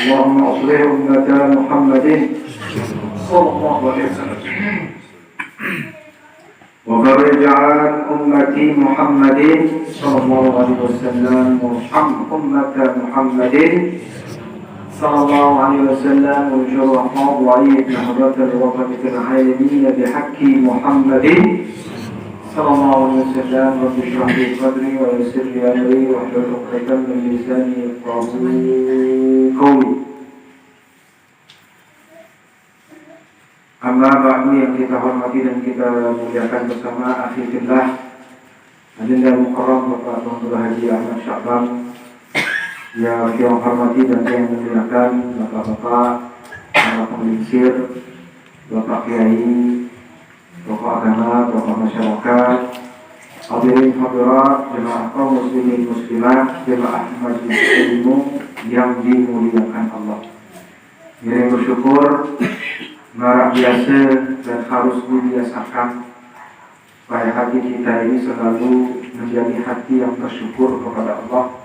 اللهم أصلح أمة محمد صلى الله عليه وسلم وفرج عن أمة محمد صلى الله عليه وسلم وارحم أمة محمد صلى الله عليه وسلم وانشر أحمد وعيد حضرة الوطن في العالمين بحق محمد صلى الله عليه وسلم. رب اشرح لي صدري ويسر لي أمري واحلل عقدة من لساني يفقهوا قولي. Amma ba'du, yang kita hormati dan kita muliakan bersama akhilillah Adinda Mukarram Bapak Dr. Haji Ahmad Sya'ban, yang kita hormati dan yang muliakan Bapak-bapak, para pengelinsir, Bapak Kiai, tokoh agama, tokoh masyarakat, hadirin hadirat, jemaah kaum muslimin muslimat, jemaah majelis ilmu yang dimuliakan Allah. Yang bersyukur marak biasa dan harus dibiasakan supaya hati kita ini selalu menjadi hati yang bersyukur kepada Allah.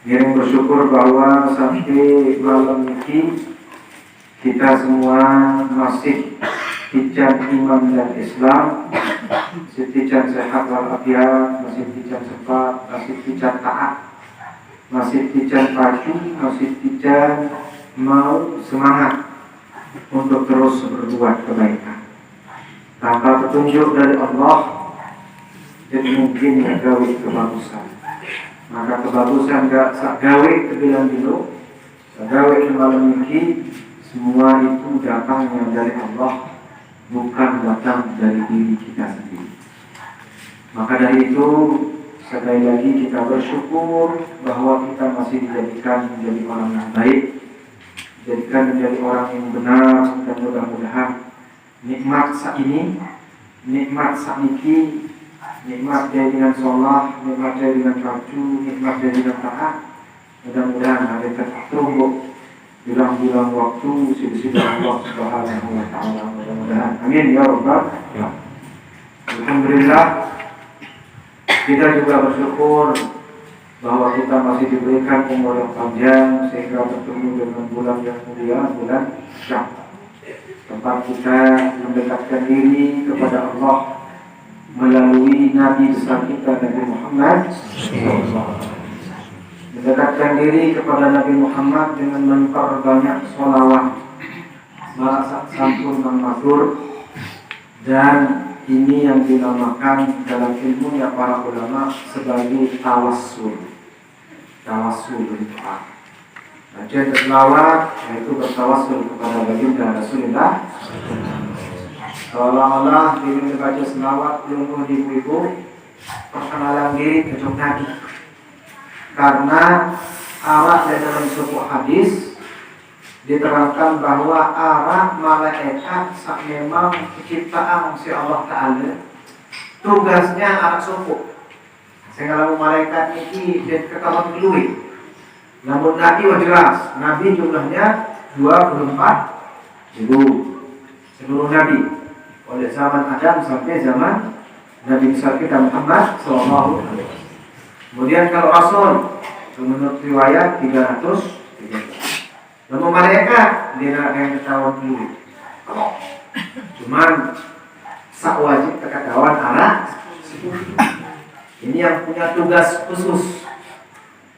Yang bersyukur bahwa sampai malam ini kita semua masih pijan iman dan Islam, masih pijan sehat walafiat, masih pijan sempat, masih pijan taat, masih pijan pacu, masih pijan mau semangat untuk terus berbuat kebaikan. Tanpa petunjuk dari Allah, jadi mungkin ya gawe kebagusan. Maka kebagusan gak sak gawe kebilang dulu, sak gawe malam ini, semua itu datangnya dari Allah, bukan datang dari diri kita sendiri. Maka dari itu, sekali lagi kita bersyukur bahwa kita masih dijadikan menjadi orang yang baik, jadikan menjadi orang yang benar, dan mudah-mudahan nikmat saat ini, nikmat saat ini, nikmat jaya dengan sholat, nikmat jaya dengan raju, nikmat jaya dengan taat, mudah-mudahan ada tertunggu bilang-bilang waktu sisi-sisi Allah Subhanahu wa Ta'ala, mudah-mudahan. Amin ya Rabbal alamin. Alhamdulillah, kita juga bersyukur bahwa kita masih diberikan umur yang panjang sehingga bertemu dengan bulan yang mulia, bulan Syawal, tempat kita mendekatkan diri kepada Allah melalui Nabi besar kita Nabi Muhammad, mendekatkan diri kepada Nabi Muhammad dengan memperbanyak sholawat, merasa santun dan matur, dan ini yang dinamakan dalam ilmunya para ulama sebagai tawassul. Tawassul berdoa. Baca selawat yaitu bertawassul kepada baginda Rasulullah. Seolah-olah diri membaca selawat ilmu ibu-ibu perkenalan diri ke Nabi. Karena arah dalam sebuah hadis diterangkan bahwa arah malaikat sak memang ciptaan si Allah Ta'ala, tugasnya arah suku. Sehingga malaikat ini dan kekawan keluih. Namun Nabi jelas, Nabi jumlahnya 24 ribu seluruh Nabi, oleh zaman Adam sampai zaman Nabi besar kita Muhammad Sallallahu Alaihi Wasallam. Kemudian kalau Rasul menurut riwayat 300. Namun malaikat dia nak yang ketahuan dulu. Cuman sak wajib ketahuan arah. Ini yang punya tugas khusus.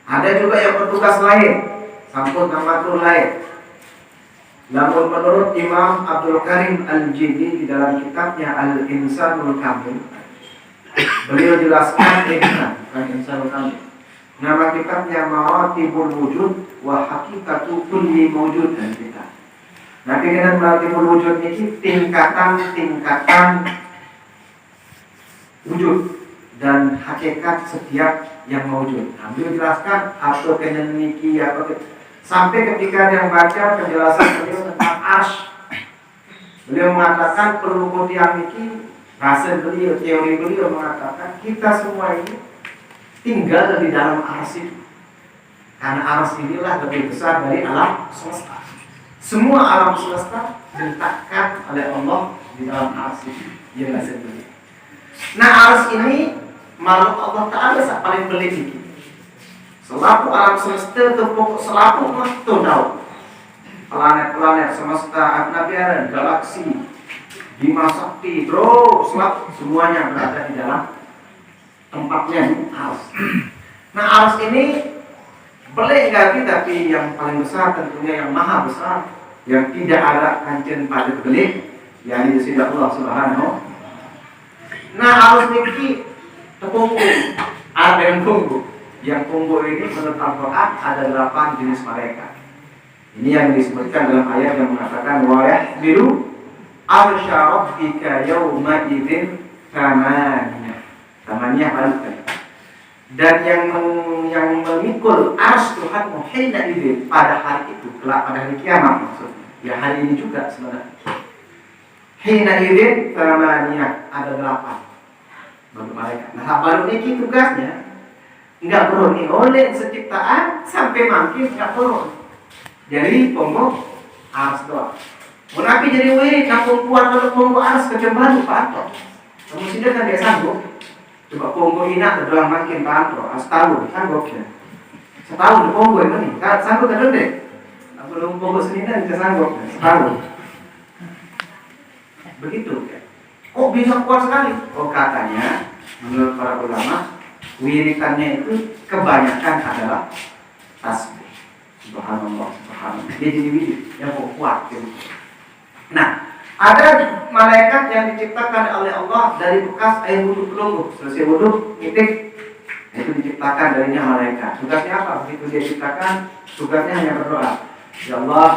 Ada juga yang bertugas lain, sampun amatur lain. Namun menurut Imam Abdul Karim Al-Jili di dalam kitabnya Al-Insanul Kamil, beliau jelaskan bukan Insanul Kamil. Nama kitabnya Maratibul Wujud wa Hakikatu Kulli Mawjud dan kita. Nanti dengan Maratibul Wujud ini tingkatan wujud dan hakikat setiap yang mawjud. Nah, beliau jelaskan apa kena niki apa sampai ketika dia membaca penjelasan beliau tentang arsy. Beliau mengatakan perlu yang niki, rasa beliau, teori beliau mengatakan kita semua ini tinggal di dalam arsy. Karena arsy inilah lebih besar dari alam semesta. Semua alam semesta diletakkan oleh Allah di dalam arsy. Ia sendiri. Nah, arsy ini makhluk Allah Ta'ala paling pelik. Selapu alam semesta itu pokok selapu itu tahu. Planet-planet semesta abnabiyaan, galaksi, Bima Sakti, bro, selapu semuanya berada di dalam tempatnya di Ars. Nah, Ars ini pelik lagi, tapi yang paling besar tentunya yang maha besar, yang tidak ada kancen pada belik, yang disini Allah Subhanahu. Nah, Ars ini tepunggu, ada yang tunggu. Yang tunggu ini menurut Al-Quran ada 8 jenis malaikat. Ini yang disebutkan dalam ayat yang mengatakan wa yahmilu arsya rabbika yawma idzin tamaniyah balik. Dan yang memikul ars Tuhan hina idzin pada hari itu, pada hari kiamat maksudnya. Ya hari ini juga sebenarnya. Hina idzin tamaniyah ada 8 baru malaikat. Nah, baru ini tugasnya enggak beroni oleh seciptaan sampai makin enggak turun. Jadi ponggo ars doang. Menapi jadi wih, kampung kuat kalau ponggo ars kecembaran panto. Kamu sudah kan dia sanggup. Coba ponggo inak terdoang makin panto. Setahun sanggup ya. Setahun di ponggo itu nih. Sanggup kan deh. Belum ponggo senina bisa sanggup. Setahun. Begitu ya. Kok bisa kuat sekali? Oh katanya menurut para ulama wiritannya itu kebanyakan adalah tasbih. Subhanallah, subhanallah. Dia jadi wirid yang kuat gitu. Nah, ada malaikat yang diciptakan oleh Allah dari bekas air wudhu pelunggu. Selesai wudhu, nitik, itu diciptakan darinya malaikat. Tugasnya apa? Begitu dia ciptakan, tugasnya hanya berdoa. Ya Allah,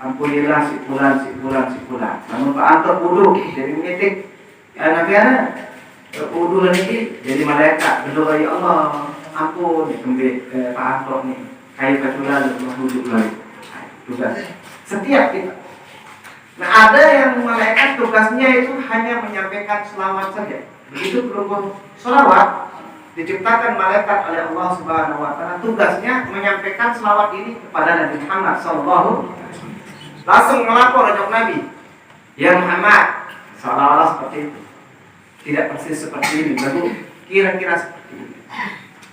ampunilah si fulan, si fulan, si fulan. Namun Pak Anto wudhu, jadi nitik. Anak-anak wudhu lagi jadi malaikat berdoa, ya Allah ampun Pak Anto nih kayu kecuali wudhu lagi. Tugas setiap kita. Nah, ada yang malaikat tugasnya itu hanya menyampaikan selawat saja. Begitu pelunggu selawat diciptakan malaikat oleh Allah Subhanahu wa taala, tugasnya menyampaikan selawat ini kepada Nabi Muhammad sallallahu alaihi wasallam. Langsung melapor untuk Nabi, ya Muhammad, seolah-olah seperti itu. Tidak persis seperti ini, baru kira-kira seperti ini.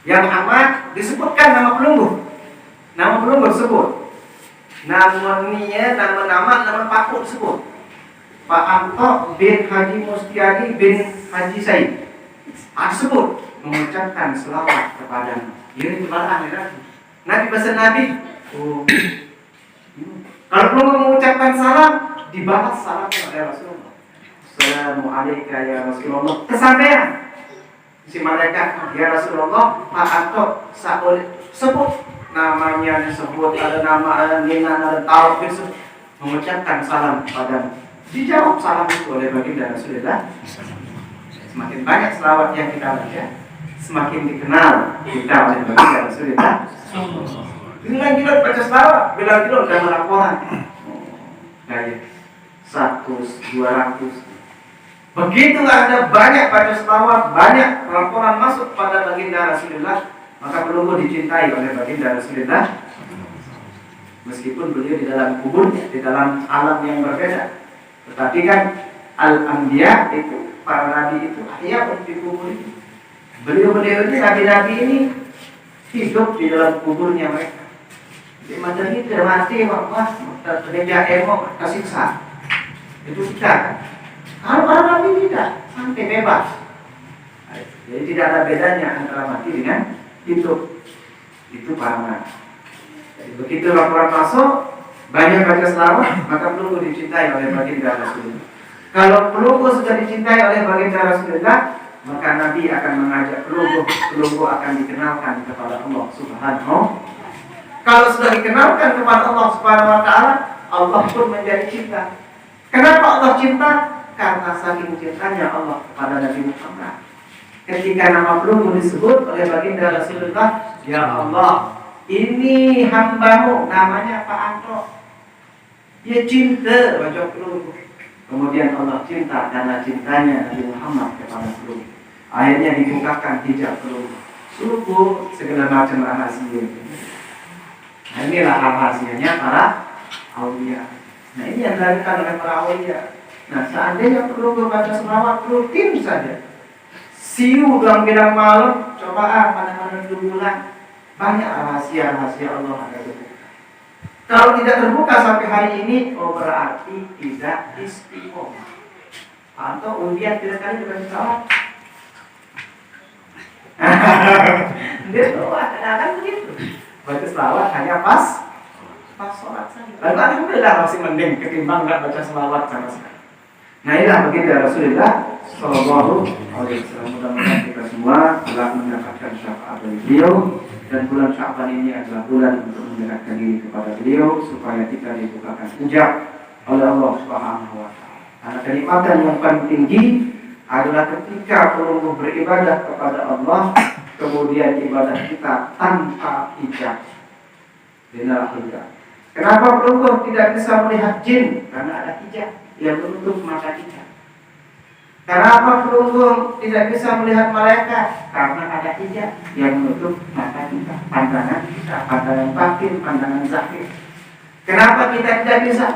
Yang Muhammad disebutkan nama pelunggu disebut. Nama paku disebut. Pak Anto bin Haji Mustiadi bin Haji Said. Disebut mengucapkan selawat kepada ini kepada Nabi pesan Nabi. Kalau pelunggu mengucapkan salam, dibalas salamnya oleh Rasulullah. Assalamualaikum ya Rasulullah. Kesampaian si malaikat, ya Rasulullah, Pak Anto sebut namanya, disebut ada nama Nina, ada Taufik, mengucapkan salam kepada. Dijawab salam itu oleh baginda Rasulullah. Semakin banyak selawat yang kita baca, semakin dikenal kita oleh baginda Rasulullah. Bilang baca selawat, bilang dalam laporan. Kayak 100, 200. Begitu ada banyak baca selawat, banyak laporan masuk pada baginda Rasulullah, maka pelunggu dicintai oleh baginda Rasulullah. Meskipun beliau di dalam kuburnya, di dalam alam yang berbeda, tetapi kan al-anbiya itu, para nabi itu ahya di kubur ini. Beliau-beliau ini, nabi-nabi ini hidup di dalam kuburnya mereka. Di mana ini termati, terjadi emok, tersiksa. Itu kita kan. Kalau para nabi tidak, sampai bebas. Jadi tidak ada bedanya antara mati dengan hidup. Itu para nabi. Jadi begitu laporan masuk, banyak baca selawat, maka pelunggu dicintai oleh baginda Rasulullah. Kalau pelunggu sudah dicintai oleh baginda Rasulullah, maka Nabi akan mengajak pelunggu akan dikenalkan kepada Allah Subhanahu. Kalau sudah dikenalkan kepada Allah Subhanahu wa taala, Allah pun menjadi cinta. Kenapa Allah cinta? Karena saking cintanya Allah kepada Nabi Muhammad. Ketika nama pelunggu disebut oleh baginda Rasulullah, ya Allah, ini hambamu namanya Pak Anto. Dia cinta baca pelunggu. Kemudian Allah cinta karena cintanya Nabi Muhammad kepada pelunggu. Akhirnya dibukakan hijab pelunggu. Suku segala macam rahasia. Nah, inilah rahasianya para aulia. Nah, ini yang dilakukan oleh para aulia. Nah, seandainya pelunggu baca selawat rutin saja, siu dalam bilang malam, coba pada 2 bulan, Banyak rahasia-rahasia Allah ada terbuka. Kalau tidak terbuka sampai hari ini, oh berarti tidak istiqomah. Atau undian tidak kali dengan salat. Dia doa, kadang-kadang begitu. Baca selawat hanya pas sholat saja. Lalu alhamdulillah masih mending ketimbang nggak baca selawat sama sekali. Nah inilah begitu Rasulullah Shallallahu Alaihi Wasallam. Mudah-mudahan kita semua telah mendapatkan syafaat dari beliau, dan bulan Sya'ban ini adalah bulan untuk mendekatkan diri kepada beliau supaya kita dibukakan hijab oleh Allah Subhanahu Wa Taala. Karena kenikmatan yang paling tinggi adalah ketika pelungguh beribadah kepada Allah, kemudian ibadah kita tanpa hijab. Inilah hijab. Kenapa pelungguh tidak bisa melihat jin? Karena ada hijab yang menutup mata kita. Kenapa pelungguh tidak bisa melihat malaikat? Karena ada hijab yang menutup mata kita, pandangan batin, pandangan zahir. Kenapa kita tidak bisa?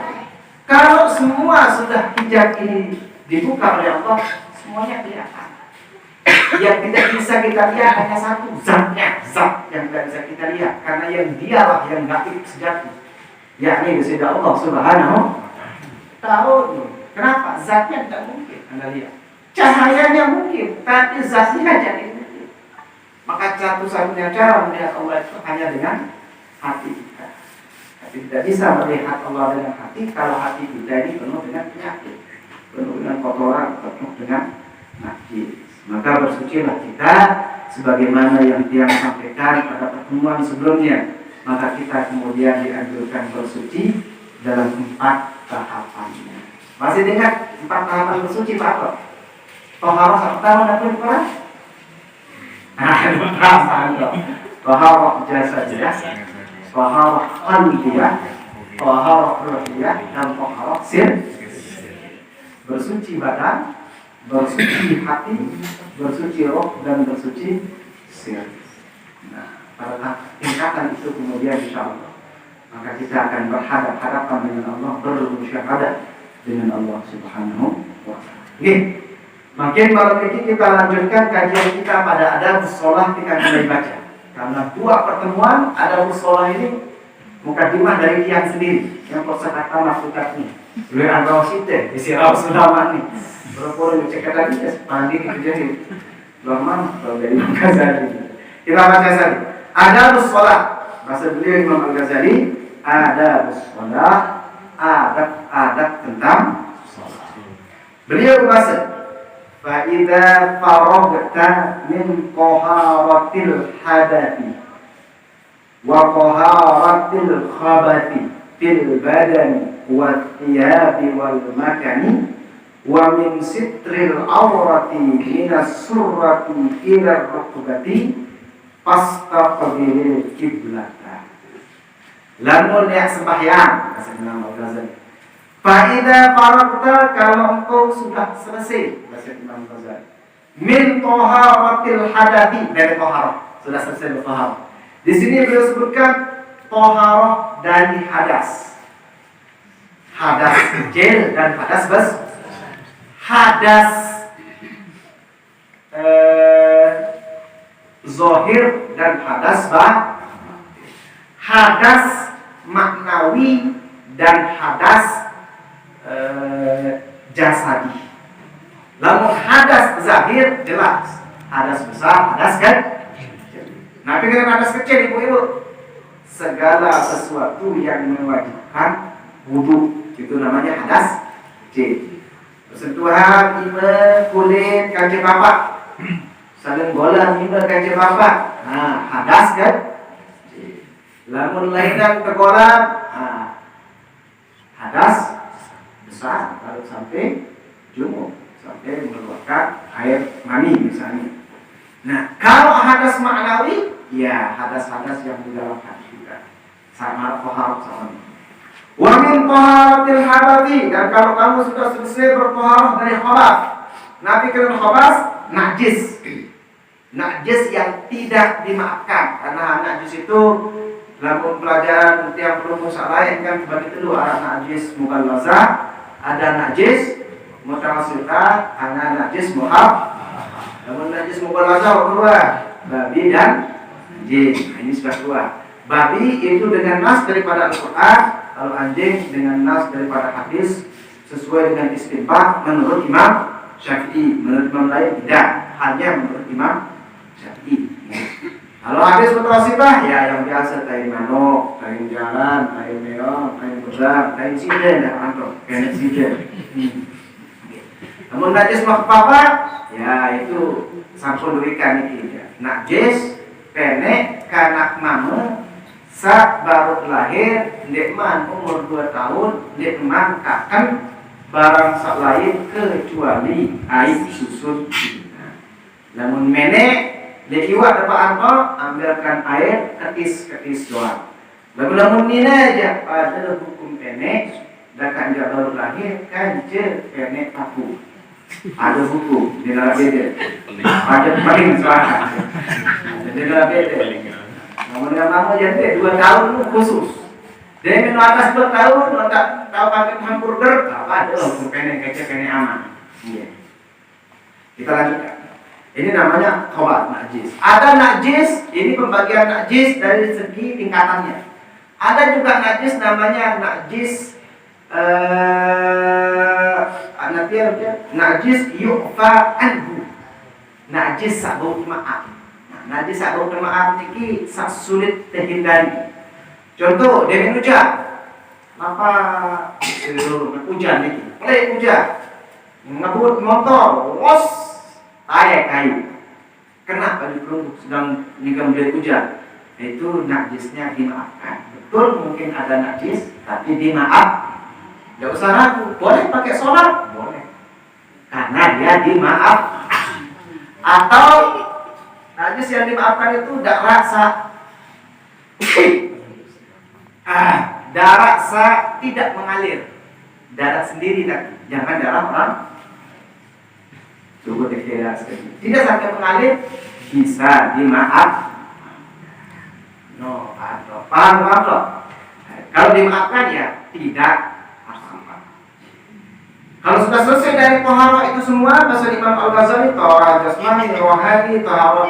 Kalau semua sudah hijab ini dibuka oleh Allah, semuanya kelihatan. Yang tidak bisa kita lihat hanya satu, zatnya, zat yang tidak bisa kita lihat, karena yang dialah yang gaib sejati, yakni Gusti Allah Subhanahu tahu. Kenapa? Zatnya tidak mungkin Anda lihat. Cahayanya mungkin, tapi zatnya jadi mungkin. Maka satu-satunya cara melihat Allah itu hanya dengan hati kita. Tapi tidak bisa melihat Allah dengan hati kalau hati kita ini penuh dengan penyakit, penuh dengan kotoran, penuh dengan najis. Maka bersucilah kita sebagaimana yang dia sampaikan pada pertemuan sebelumnya. Maka kita kemudian dianjurkan bersuci dalam 4 tahapannya. Masih ingat 4 tahapan bersuci Pak? Toharoh pertama dan kedua. Toharoh jasadiyah, toharoh qalbiyah, toharoh ruhiyah, dan toharoh sir. Bersuci badan, bersuci hati, bersuci roh, dan bersuci sir. Nah, pada tingkatan itu kemudian insya Allah maka kita akan berhadapan dengan Allah, bermusyahadah dengan Allah Subhanahu wa Ta'ala. Oke, makin malam ini kita lanjutkan kajian kita pada adab sholat kita mulai baca. Karena 2 pertemuan adab sholat ini mukadimah dari tiang sendiri yang kata maksudnya beliau antara site isi Rasulullah ini berpura cek tadi ya pandi dikejarin lama kalau dari Imam Ghazali. Kita baca saja adab sholat. Bahasa beliau Imam Al-Ghazali, adab sholat, adab tentang sholat. Beliau berkata, فَإِذَا فَرَغْتَ مِنْ طَهَارَةِ الْحَدَثِ وَطَهَارَةِ الْخَبَثِ فِي الْبَدَنِ وَالثِّيَابِ وَالْمَكَنِ وَمِنْ سِتْرِ الْعَوْرَةِ مِنَ السُّرَّةِ إِلَى الرُّكْبَةِ fastaqbilil kiblata. Lamun yang sembahyang, kata Imam Al-Ghazali. Fa'idha faragta, kalau engkau sudah selesai, kata Imam Al-Ghazali. Min toharatil hadathi, dari toharah, sudah selesai bertoharah. Di sini beliau sebutkan toharah dari hadas. Hadas kecil dan hadas besar. Hadas zahir dan hadas hadas maknawi dan hadas jasadi. Lalu hadas zahir jelas, hadas besar, hadas kecil. Nah, pikiran hadas kecil ibu-ibu, segala sesuatu yang mewajibkan wudu itu namanya hadas kecil. Bersentuhan ibu kulit kaki bapak, saling bola minta kaca bapak, hadas kan? Lamun lainan tergolak, hadas besar kalau sampai jumuk, sampai mengeluarkan air mani misalnya. Nah, kalau hadas maknawi, ya hadas-hadas yang di dalam hati kita, sama tohar sama. Wa min taharatil hadathi, dan kalau kamu sudah selesai bertoharah dari khabath, nabi kalian khabath najis. Najis yang tidak dimaafkan, karena najis itu dalam pelajaran yang perlu musalahin kan bagi kedua, ada najis mughallaza, ada najis mutawassita, ada najis muhab. Namun najis mughallaza kedua babi dan anjing. Nah, ini sudah keluar. Babi itu dengan nas daripada Al-Quran, kalau anjing dengan nas daripada hadis sesuai dengan istinbat menurut Imam Syafi'i. Menurut Imam lain tidak, hanya menurut Imam Syafi'i. Kalau hadis mutawasithah ya yang biasa tai manuk, tai jalan, tai meong, tai bedak, tai sinden ya antum, kena sinden. Namun najis apa? Ya itu sampun durikan iki ya. Najis penek kanak mame sak baru lahir ndek man umur 2 tahun ndek man kakan barang sak lain kecuali air susun. Namun menek ndek iwak dapat anto ambilkan air ketis doang. Namun ini aja pada hukum penek dan kan baru lahir kan penek aku. Ada hukum di dalam beda. Ada paling salah. Di dalam beda. Namun yang lama jadi 2 tahun khusus. Dia minum atas 2 tahun, tak tahu pakai hamburger, apa ada hukum pendek kecil pendek aman. Iya. Kita lanjutkan. Ini namanya khobar najis. Ada najis, ini pembagian najis dari segi tingkatannya. Ada juga najis namanya najis najis yu'fa anhu. Najis sabau maaf. Najis sabau maaf niki sak sulit terhindari. Contoh dia hujan. Apa hujan niki? Mulai hujan. Ngebut motor, wos tayak kayu. Kena baju peluru sedang nikam mulai hujan. Itu najisnya dimaafkan. Betul mungkin ada najis tapi dimaaf. Tidak usah ragu, boleh pakai sholat? Boleh. Karena dia dimaaf. Atau najis yang dimaafkan itu darah tidak mengalir. Darah sendiri, jangan darah orang. Coba dikira sekali. Tidak sampai mengalir, bisa dimaaf. Paham? Kalau dimaafkan ya tidak. Kalau sudah selesai dari tohara itu semua, bahasa Imam Al-Ghazali, tohara jasmani, rohani, tohara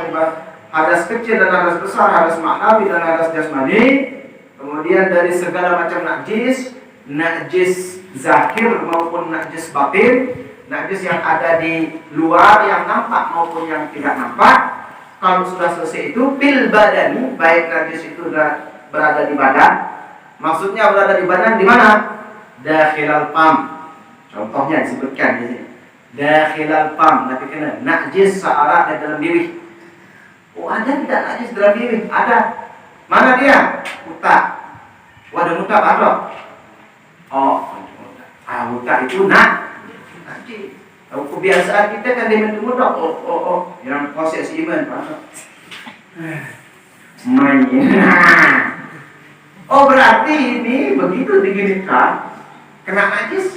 hadas kecil dan hadas besar, hadas maknawi dan hadas jasmani. Kemudian dari segala macam najis, najis zahir maupun najis batin, najis yang ada di luar yang nampak maupun yang tidak nampak. Kalau sudah selesai itu, bil badani, baik najis itu berada di badan. Maksudnya berada di badan di mana? Dakhilal fam. Contohnya disebutkan di sini. Dakhilal fam, tapi kena najis searah di dalam diri. Oh, ada tidak najis dalam diri? Ada. Mana dia? Utak. Wadah utak ada. Oh, utak itu najis. Kebiasaan kita kan dia minum utak. Oh, yang proses iman. Main. Oh, berarti ini begitu diginikan kena najis.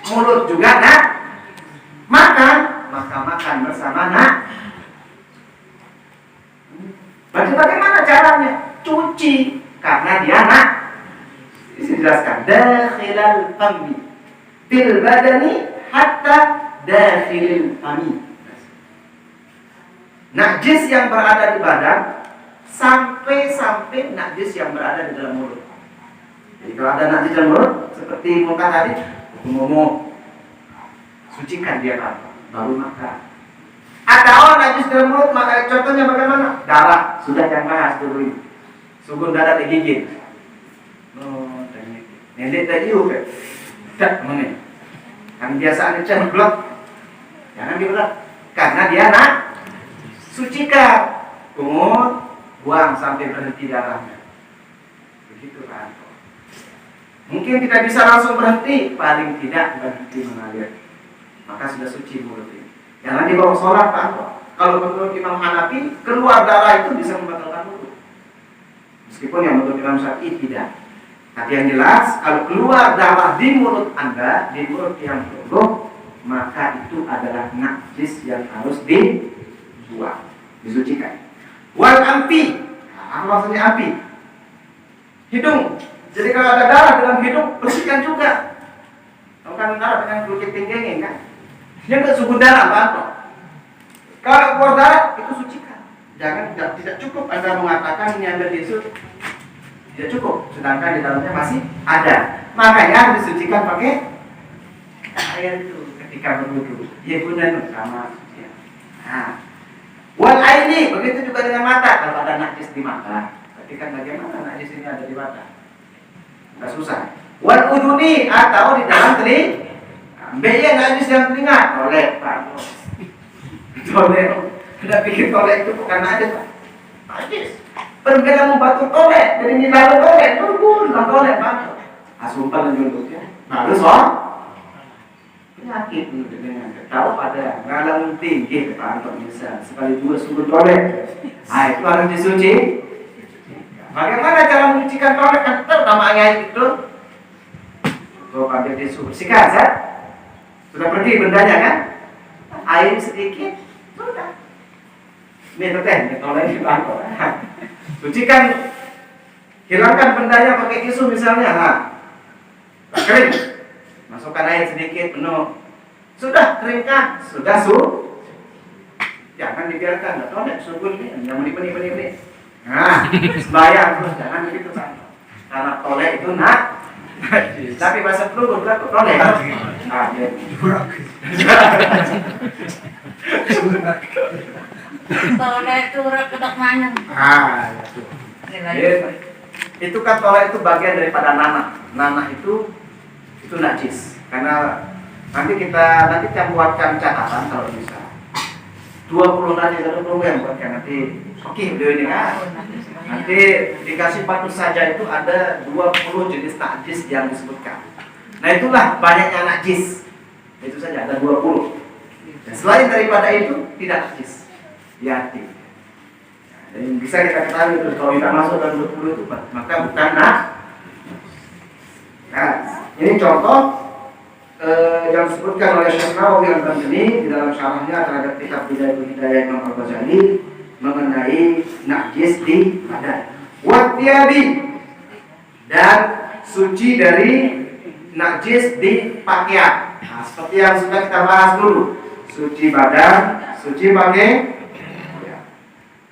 Mulut juga makan bersama bagaimana caranya? Cuci karena dia dijelaskan dakhilal fami bil badani hatta dakhilil fami. Najis yang berada di badan sampai najis yang berada di dalam mulut. Jadi kalau ada najis dalam mulut seperti muka tadi, ngomong sucikan dia kan baru makan. Atau najis dalam mulut, maka contohnya bagaimana? Darah, sudah yang bahas dulu ini. Sugun darah digigit. Oh, nenek tadi oke. Tak mana? Kan biasanya cemplok. Jangan dibelah. Karena dia sucikan. Kumur, buang sampai berhenti darahnya. Begitu kan. Mungkin tidak bisa langsung berhenti, paling tidak berhenti mengalir. Maka sudah suci mulut ini. Jangan dibawa sholat, Pak. Kalau menurut Imam Hanafi, keluar darah itu bisa membatalkan wudu. Meskipun yang menurut Imam Syafi'i tidak. Tapi yang jelas, kalau keluar darah di mulut Anda, di mulut yang buruk, maka itu adalah najis yang harus dibuang, disucikan. Wal ampi, apa maksudnya ampi? Hidung. Jadi kalau ada darah dalam hidung, bersihkan juga. Kalau kan darah dengan kulit pinggangnya kan, dia nggak suhu darah apa? Kalau keluar darah itu sucikan. tidak cukup Anda mengatakan ini ada tisu, tidak cukup, sedangkan di dalamnya masih ada. Makanya disucikan pakai air itu ketika berwudu. Ya guna sama. Ya. Nah, wal aini, begitu juga dengan mata. Kalau ada najis di mata, berarti kan bagaimana najis ini ada di mata? Nggak susah. Wal uduni, atau di dalam telinga. Ambil najis dalam telinga, tolek Pak. Tolek. Anda pikir tolek itu bukan najis, Pak? Najis. Pergelangan batu tolek, jadi ini lalu tolek, bukan tolek Pak. Asumpah dan julutnya. Nah, terus penyakit dengan tahu pada ngalang tinggi Pak Anton bisa sekali dua sumber tolek. Ah, itu harus disuci. Bagaimana cara mencucikan tolek? Kan tahu namanya itu. Tuh pakai tisu bersihkan, Zat. Sudah pergi bendanya kan? Air sedikit, sudah. Ini teh, tolek di Anton. Cucikan, hilangkan bendanya pakai tisu misalnya. Nah, kering. Masukkan air sedikit penuh. Sudah keringkan, sudah jangan dibiarkan, tolek subur ini, yang menip. Nah, sembahyang terus jangan begitu Pak. Karena tolek itu tapi bahasa flu berlaku tolek. Nah, ya. Tolek itu ketok mana? Itu kan tolek itu bagian daripada nanah. Nanah itu najis. Karena nanti kita buatkan catatan kalau bisa. 20 najis atau 20 yang buatkan nanti. Oke, video ini kan. Nanti dikasih patut saja itu ada 20 jenis najis yang disebutkan. Nah itulah banyaknya najis. Itu saja ada 20. Dan selain daripada itu tidak najis. Hati. Dan bisa kita ketahui itu kalau tidak masuk dalam 20 itu maka bukan Nah, ini contoh yang disebutkan oleh Syekh Nawawi Al-Banjani di dalam syarahnya terhadap kitab Bidayatul Hidayah Imam Al-Ghazali mengenai najis di badan. Wattiyabi, dan suci dari najis di pakaian. Nah, seperti yang sudah kita bahas dulu, suci badan, suci pakaian.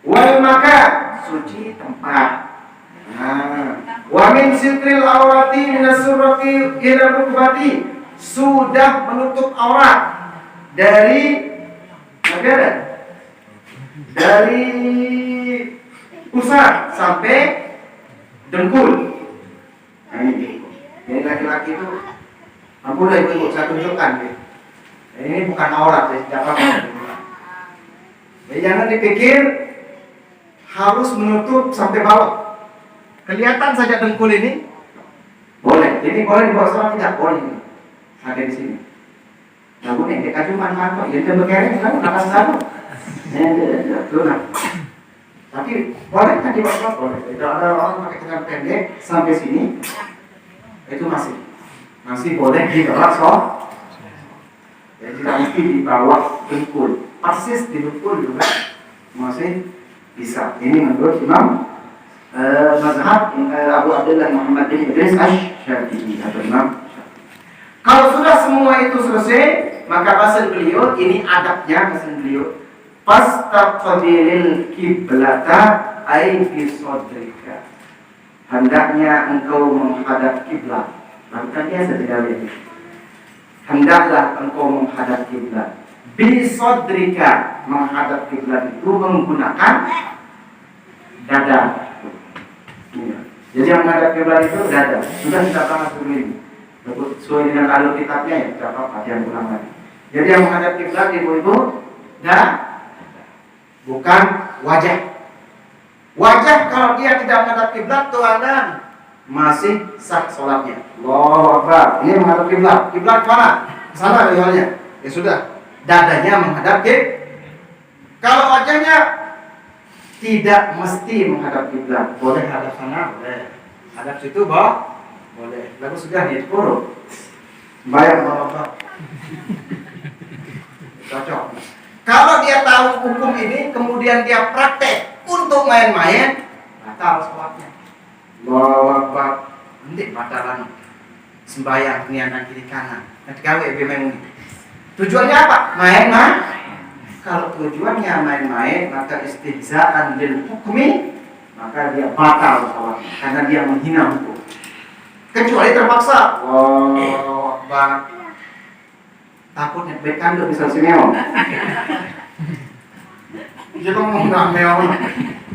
Wal makan, suci tempat. Wa min sitril awrati minas surrati ila rukbati, sudah menutup aurat dari pusat sampai dengkul. Nah, ini laki-laki itu boleh ibu saya tunjukkan. Ini bukan aurat, siapa jadi jangan dipikir harus menutup sampai bawah. Kelihatan saja dengkul ini boleh. Ini boleh dibawa sholat, tidak boleh. Ada di sini. Nah, ini kita cuma manfaat. Jadi berkereng kan atas satu. Tapi boleh kan dibawa sholat, boleh. Kalau ada orang pakai celana pendek sampai sini, itu masih boleh dibawa sholat. Jadi tidak mesti di bawah dengkul. Persis di dengkul juga masih bisa. Ini menurut Imam mazhab Abu Abdullah Muhammad bin Idris Asy-Syafi'i atau Imam. Kalau sudah semua itu selesai, maka bahasa beliau ini adabnya bahasa beliau. Fastaqbilil kiblata ay bi sadrika. Hendaknya engkau menghadap kiblat. Bukan biasa tidak ini. Hendaklah engkau menghadap kiblat. Bi sadrika, menghadap kiblat itu menggunakan dada. Jadi yang menghadap kiblat itu dada. Sudah kita bahas dulu ini. Sesuai dengan alur kitabnya ya, tidak apa-apa yang ulang lagi. Jadi yang menghadap kiblat ibu-ibu bukan wajah. Wajah kalau dia tidak menghadap kiblat tuh Anda masih sah sholatnya. Allahu Akbar. Ini menghadap kiblat. Kiblat mana? Sana lihatnya. Ya sudah. Dadanya menghadap kiblat. Kalau wajahnya tidak mesti menghadap kiblat. Boleh hadap sana, boleh. Hadap situ, boleh. Lalu sudah dia kurung. Bayar Bapak. Cocok. Kalau dia tahu hukum ini, kemudian dia praktek untuk main-main, batal sholatnya. Bawa nanti batalan sembahyang niatan kiri kanan. Nanti kau memang tujuannya apa? Main Kalau tujuannya main-main, maka istihza'an bil hukmi, maka dia batal sholatnya karena dia menghina hukum. Kecuali terpaksa. Oh, Bang. Takutnya baik kandung bisa meong. Dia ngomong nggak meong.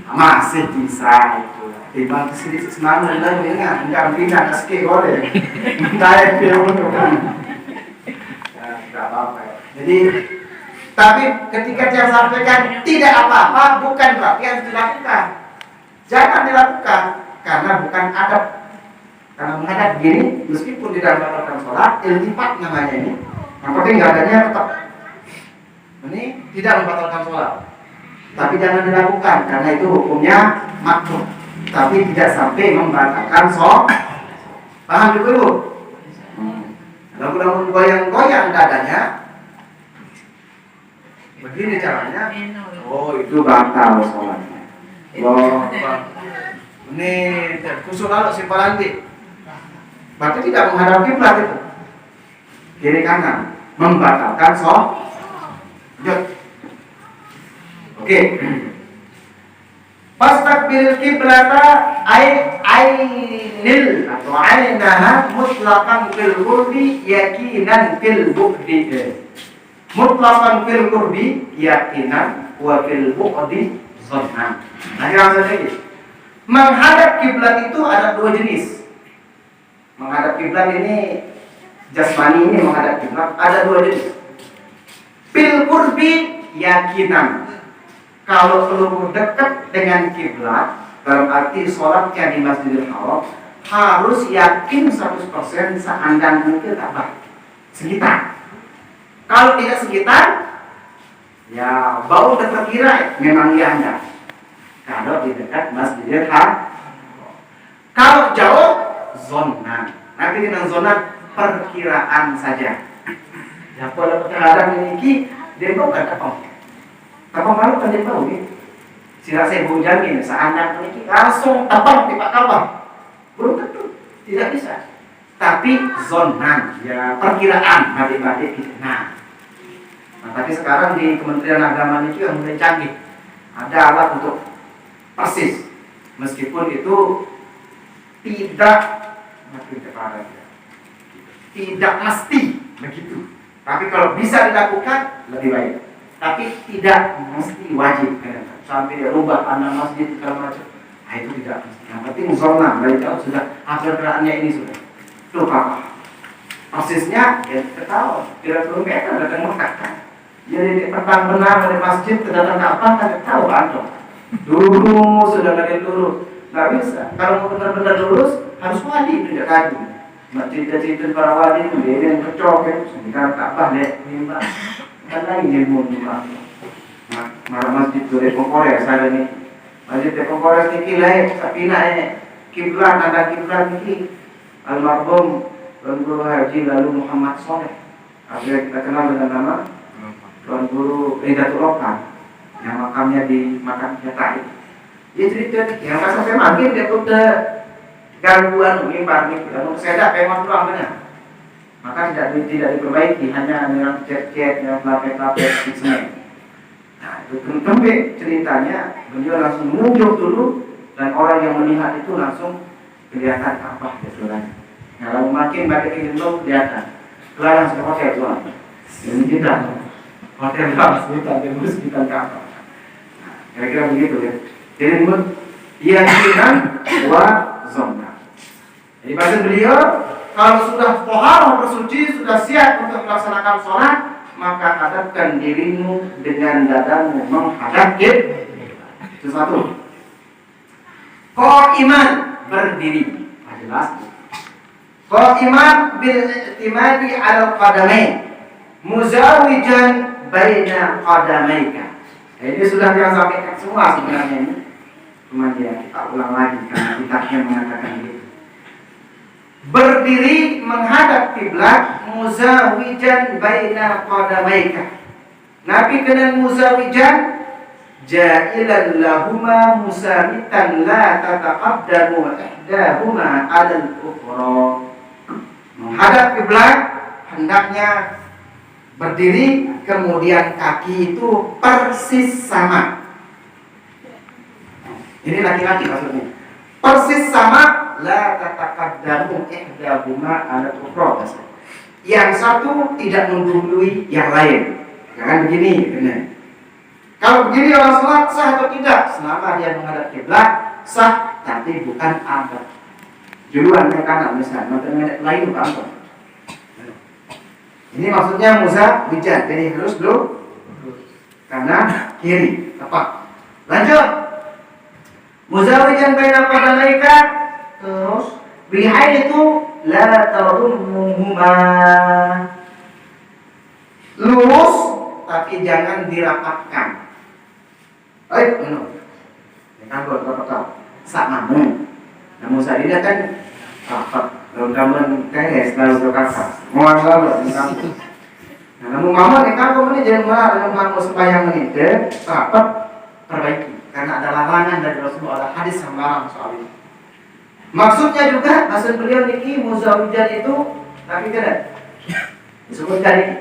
Masih bisa itu. Timbang kesini semangat dan ingat enggak pindah ke ski goreng. Kayak film itu. Tidak apa-apa. Jadi, tapi ketika dia sampaikan tidak apa-apa, bukan berarti harus dilakukan. Jangan dilakukan karena bukan adab. Karena menghadap gini, meskipun tidak membatalkan sholat, iltifat namanya ini. Yang penting adanya tetap. Ini tidak membatalkan sholat, tapi jangan dilakukan karena itu hukumnya makruh. Tapi tidak sampai membatalkan sholat. Paham juga ibu? Kalau goyang-goyang dadanya, begini caranya. Oh, itu batal sholatnya. Oh, ini khusus lalu simpalanti. Berarti tidak menghadap kiblat itu. Kiri kanan membatalkan sholat. Oke. Fastaqbil kiblata ainil atau ainaha mutlaqan fil qurbi yakinan fil bu'di. Mutlaqan fil qurbi yakinan wa fil bu'di dhannan. Nah, yang lagi. Menghadap kiblat itu ada dua jenis. Menghadap kiblat ini jasmani, ini menghadap kiblat ada dua jenis. Fil qurbi yakinan. Kalau perlu dekat dengan kiblat, dalam arti sholatnya di Masjidil Haram, harus yakin 100% seandang mungkin Ka'bah sekitar. Kalau tidak sekitar, ya bau udah terkira memang dia Anda. Kalau di dekat Masjidil Haram, kalau jauh, zonan. Nanti dengan zonan perkiraan saja. Ya kalau terhadap ini, dia bukan apa. Kapal malu kan dia tahu ni. Sila saya jamin seandang ini langsung tebang di Pak Kawah. Belum tentu, tidak bisa. Tapi zonan, ya perkiraan adik-adik kita. Nah, tapi sekarang di Kementerian Agama itu yang mulai canggih. Ada alat untuk persis. Meskipun itu tidak mesti begitu. Tapi kalau bisa dilakukan lebih baik. Tapi tidak mesti wajib sampai rubah pandang masjid segala macam. Nah, itu tidak mesti. Yang penting zona dari jauh sudah perkiraannya ini sudah. Itu apa? Persisnya ya ketahuan. Tidak perlu mereka datang mengatakan. Jadi petang benar dari masjid datang ke apa kan tahu antum. Dulu sudah dari dulu nggak bisa. Kalau mau benar-benar lurus harus wali itu tidak kaji. Masjid-masjid para wali itu dia yang kecok itu sekarang tak apa deh nimba. Kan lain ilmu juga. Nah, masjid dari Korea saya ni. Masjid dari Korea ni lain tapi naik kiblat ada kiblat ni almarhum Tuan Guru Haji lalu Muhammad Soleh. Apa yang kita kenal dengan nama Tuan Guru Hidayatul Rokan yang makamnya di makam Jatai. Dia cerita yang pas sampai maghrib dia tuh gangguan mimbar ni kalau saya dah memang pulang benar. Maka tidak diperbaiki, hanya dengan cat-cat, dengan lapet-lapet di semen. Nah, itu tempe ceritanya, beliau langsung menunjuk dulu dan orang yang melihat itu langsung kelihatan apa kesulitannya. Nah, kalau makin pada belum kelihatan, kelihatan sudah hotel tuan. Ini kita hotel lah, kita terus kita apa? Nah, kira-kira begitu ya. Jadi ia kira dua zona. Jadi bahasa beliau. Kalau sudah tohar bersuci, sudah siap untuk melaksanakan sholat, maka hadapkan dirimu dengan dadamu menghadap kiblat. Itu satu. Qaiman berdiri. Jelas. Qaiman bil i'timadi 'ala qadamain. Muzawijan baina qadamaika. Ini sudah kita sampaikan semua sebenarnya ini. Cuma dia kita ulang lagi karena kitabnya mengatakan begitu. Berdiri menghadap kiblat muzawijan baina qadamaika. Nabi kena muzawijan ja'ilan lahuma musamitan la tataqaddamu ihdahuma 'alal ukhra. Menghadap kiblat hendaknya Berdiri, kemudian kaki itu persis sama. Ini laki-laki maksudnya. Persis sama, la tataqaddamu ihdahuma 'ala al-ukhra. Yang satu tidak mendahului yang lain. Jangan begini, benar. Kalau begini orang sholat sah atau tidak? Selama dia menghadap kiblat sah, tapi bukan adat. Duluan ke kanan misalnya, mata lain bukan. Ini maksudnya muzawijan, jadi harus dulu kanan kiri, tepat. Lanjut. Muzawijan baina qadamaika, terus bihain itu la tadummuhuma. Lurus tapi jangan dirapatkan. Ini kan betul. Sama. Namun saya kan rapat. Dalam kayak selalu berkata, mau selalu di kampung. Nah, namun mama di kampung ini jangan marah dengan mama sembahyang ini, rapat perbaiki. Karena ada larangan dari Rasulullah, ada hadis yang melarang soal ini. Maksudnya juga, maksud beliau ini muzawijan itu, tapi tidak disebutkan ini.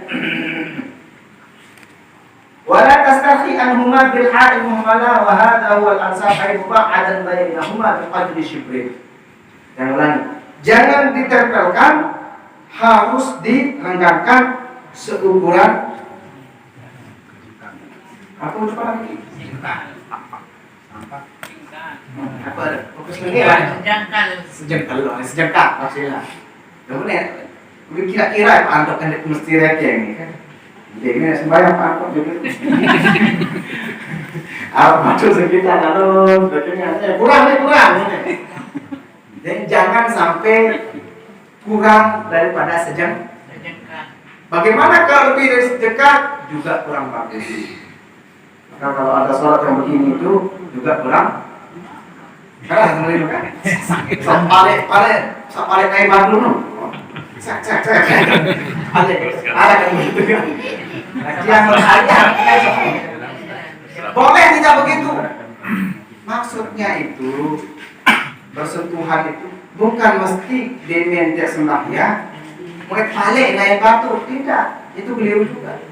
Wala tastarhi anhuma bil ha'il muhmala wa hadha huwa al-ansab ay muba'adan bainahuma bi qadri shibrin. Yang lain, jangan ditempelkan, harus direnggangkan seukuran apa ucapan lagi? Apa? Fokus lagi lah. Sejengkal maksudnya. Kemudian, kira-kira Pak Anto kan mesti receh ini kan? Jadi ini sembahyang Pak Anto jadi. Apa maksud sekitar kalau kurang. Dan jangan sampai kurang daripada sejengkal. Bagaimana kalau lebih dari sejengkal juga kurang bagus. Maka kalau ada sholat yang begini itu juga kurang. Karena sebenarnya kan sapale kayak batu no. Cek. Ada yang begitu kan. Yang boleh tidak begitu. Maksudnya itu bersentuhan itu bukan mesti demen dia sembahyang mulai balik naik batu, tidak, itu keliru juga.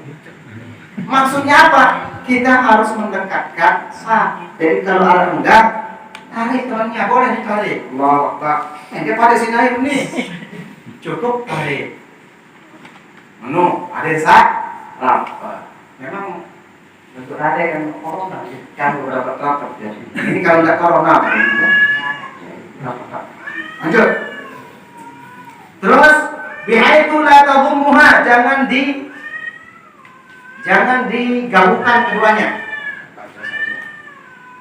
Maksudnya apa? Kita harus mendekatkan sah. Jadi kalau ada enggak, tarik temannya, boleh ditarik. Allah Akbar. Dia pada sini air nih, cukup tarik. Menu, ada sah, rapat. Memang untuk ada yang corona, kan beberapa rapat jadi. Ini kalau enggak corona, lanjut. Terus bihaitu la tadummuha, jangan digabungkan keduanya.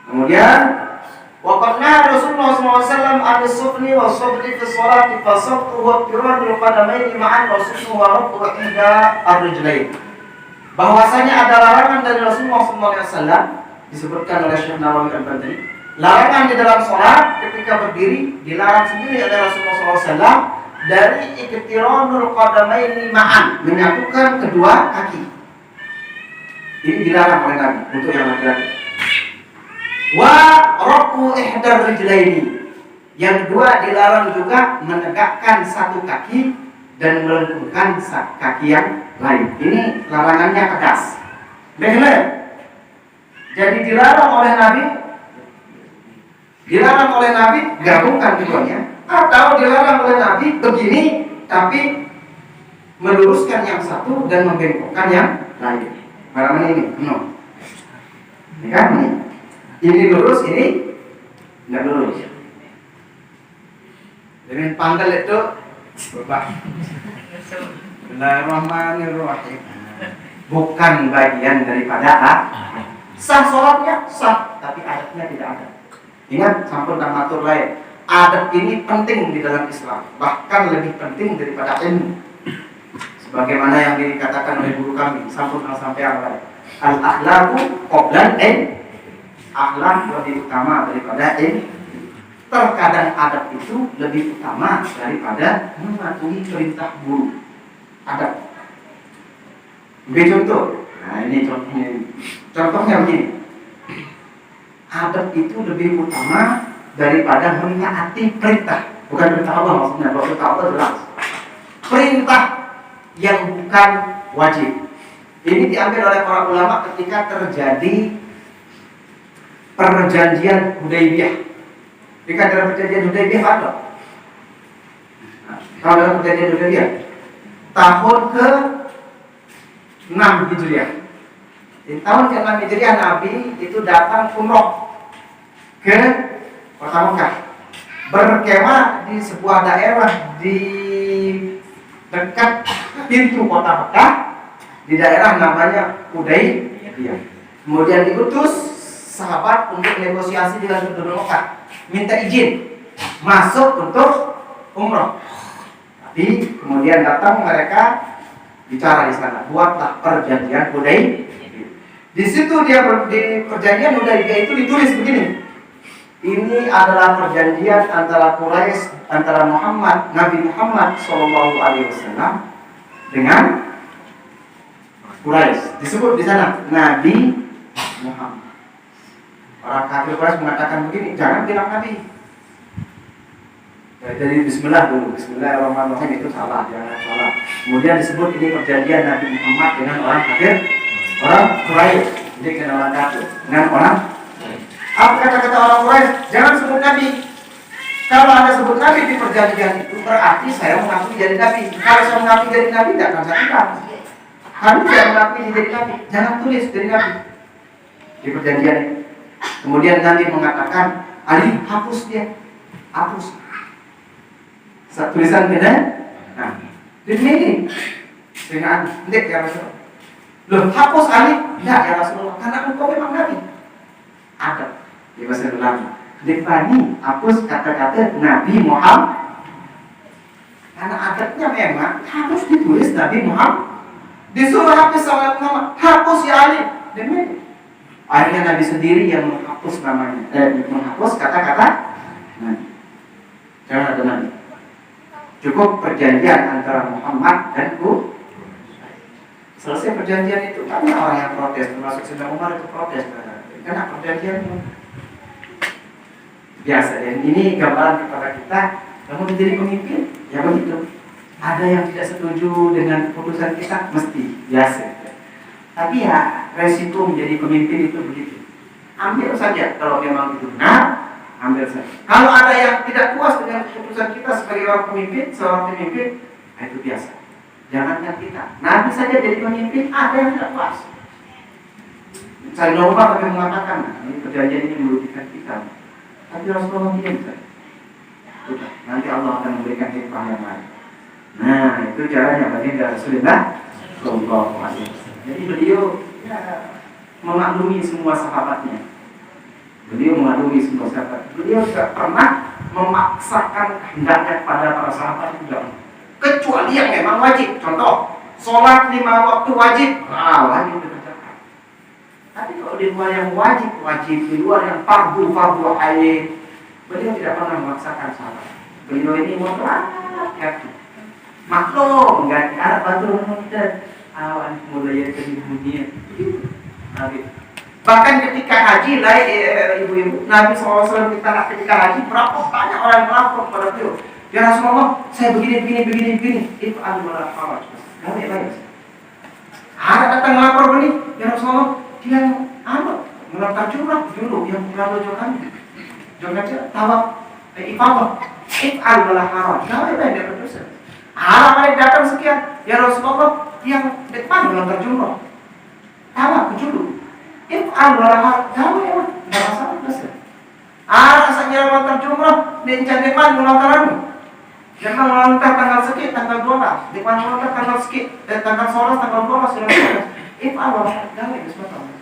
Kemudian waqadna Rasulullah SAW al-sufni wa sabri fi sholati fa sabtu wa qiranul qadamaini ma'an wa sufnu wa rafu ihda ar-rijlain. Bahwasanya ada larangan dari Rasulullah SAW disebutkan oleh Syekh Nawawi Al-Badri. Larangan di dalam sholat ketika berdiri dilarang sendiri oleh Rasulullah SAW dari iqtiranul qadamaini ma'an, menyatukan kedua kaki. Ini dilarang oleh Nabi untuk yang laki-laki. Wa rafu ihdar rijlaini. Yang kedua dilarang juga menegakkan satu kaki dan melengkungkan kaki yang lain. Ini larangannya tegas. Benar. Jadi dilarang oleh Nabi gabungkan keduanya, atau dilarang oleh Nabi begini tapi meluruskan yang satu dan membengkokkan yang lain. Barang ini, no. Ini kan ini lurus, ini enggak lurus. Dengan pangkal itu berubah. Bismillahirrahmanirrahim. Bukan bagian daripada sah sholatnya sah, tapi adatnya tidak ada. Ingat, sampun dan matur lain. Adat ini penting di dalam Islam, bahkan lebih penting daripada ilmu. Sebagaimana yang dikatakan oleh guru kami, sampun sampai yang lain. Al-akhlaqu qablan akhlak lebih utama daripada ilmu. Terkadang adat itu lebih utama daripada mematuhi perintah guru. Adat. Beri contoh. Nah, ini contohnya. Contohnya begini. Adat itu lebih utama daripada mentaati perintah. Bukan perintah Allah maksudnya. Kalau perintah Allah jelas. Perintah yang bukan wajib. Ini diambil oleh para ulama ketika terjadi perjanjian Hudaybiyah. Ketika dalam perjanjian Hudaybiyah ada. Kalau dalam perjanjian Hudaybiyah tahun ke-6 Hijriah. Di tahun ke-6 Hijriah Nabi itu datang umroh ke kota Mekah, berkemah di sebuah daerah di dekat pintu kota Mekah, di daerah namanya Hudaybiyah. Kemudian diutus sahabat untuk negosiasi dengan penduduk Mekah, minta izin masuk untuk umroh. Tapi kemudian datang mereka bicara di sana, buatlah perjanjian Hudaybiyah. Di situ di perjanjian Hudaybiyah itu ditulis begini. Ini adalah perjanjian antara Quraisy, antara Nabi Muhammad SAW dengan Quraisy. Disebut di sana Nabi Muhammad. Orang kafir Quraisy mengatakan begini, jangan bilang Nabi. Jadi Bismillah dulu, Bismillahirrahmanirrahim itu salah, jangan salah. Kemudian disebut ini perjanjian Nabi Muhammad dengan orang kafir, orang Quraisy. Jadi dengan orang kafir, dengan orang. Apa kata-kata orang Quraisy? Jangan sebut Nabi. Kalau Anda sebut Nabi di perjanjian itu berarti saya mengakui jadi Nabi. Kalau saya mengakui jadi Nabi, tidak akan saya ikat. Kamu tidak mengakui jadi Nabi, jangan tulis jadi Nabi di perjanjian itu. Kemudian Nabi mengatakan, Ali hapus dia, hapus. Tulisan beda. Nah, ini dengan tidak ya Rasulullah. Loh, hapus Ali? Tidak ya Rasulullah, karena engkau memang Nabi. Ada di bahasa Arab. Dipani hapus kata-kata Nabi Muhammad. Karena adatnya memang harus ditulis Nabi Muhammad. Disuruh hapus sama Muhammad, hapus ya Ali. Demi akhirnya Nabi sendiri yang menghapus namanya, menghapus kata-kata Nabi. Jangan ada Nabi. Cukup perjanjian antara Muhammad dan Quraisy. Selesai perjanjian itu, banyak orang yang protes, termasuk Sayyidina Umar itu protes. Karena perjanjian biasa, dan ini gambaran kepada kita, kamu menjadi pemimpin, ya begitu. Ada yang tidak setuju dengan keputusan kita, mesti biasa. Tapi ya resiko menjadi pemimpin itu begitu. Ambil saja kalau memang itu benar. Ambil saja. Kalau ada yang tidak puas dengan keputusan kita sebagai orang pemimpin, seorang pemimpin, itu biasa. Jangankan kita, Nabi saja jadi pemimpin, ada yang tidak puas. Sayyidina Umar kami mengatakan, ini perjanjian ini merugikan kita. Tapi Rasulullah diam saja. Nanti Allah akan memberikan hikmah yang lain. Nah, itu caranya baginda Rasulullah Sallallahu Alaihi Wasallam. Jadi beliau ya, memaklumi semua sahabatnya. Beliau tidak pernah memaksakan kehendaknya pada para sahabat juga. Kecuali yang memang wajib. Contoh, sholat 5 waktu wajib. Wajib dikerjakan. Tapi kalau di luar yang wajib, di luar yang fardu ain, beliau tidak pernah memaksakan sahabat. Beliau ini mutlak hati. Maklum, enggak ada batu kita. Awan mulai dari dunia. Bahkan ketika haji, ibu-ibu, Nabi SAW ketika haji, berapa banyak orang yang melapor kepada beliau. Ya Rasulullah, saya begini. Itu adalah hal. Kamu ya baik. Ada datang melapor begini, ya Rasulullah, dia melontar jumlah dulu yang lalu kami. Jangan tawaf, ifadah. Itu adalah hal. Kamu ya baik, dia berdosa. Ada datang sekian, ya Rasulullah, yang depan melontar jumlah. Tawaf dulu. Itu adalah kamu ya, tidak masalah dosa. Rasanya melontar jumlah, di depan melontaranmu. Jangan melontar tanggal sekian, tanggal 12. Di mana melontar tanggal sekian, tanggal 11, tanggal 12. Itu adalah kamu ya, sebetulnya.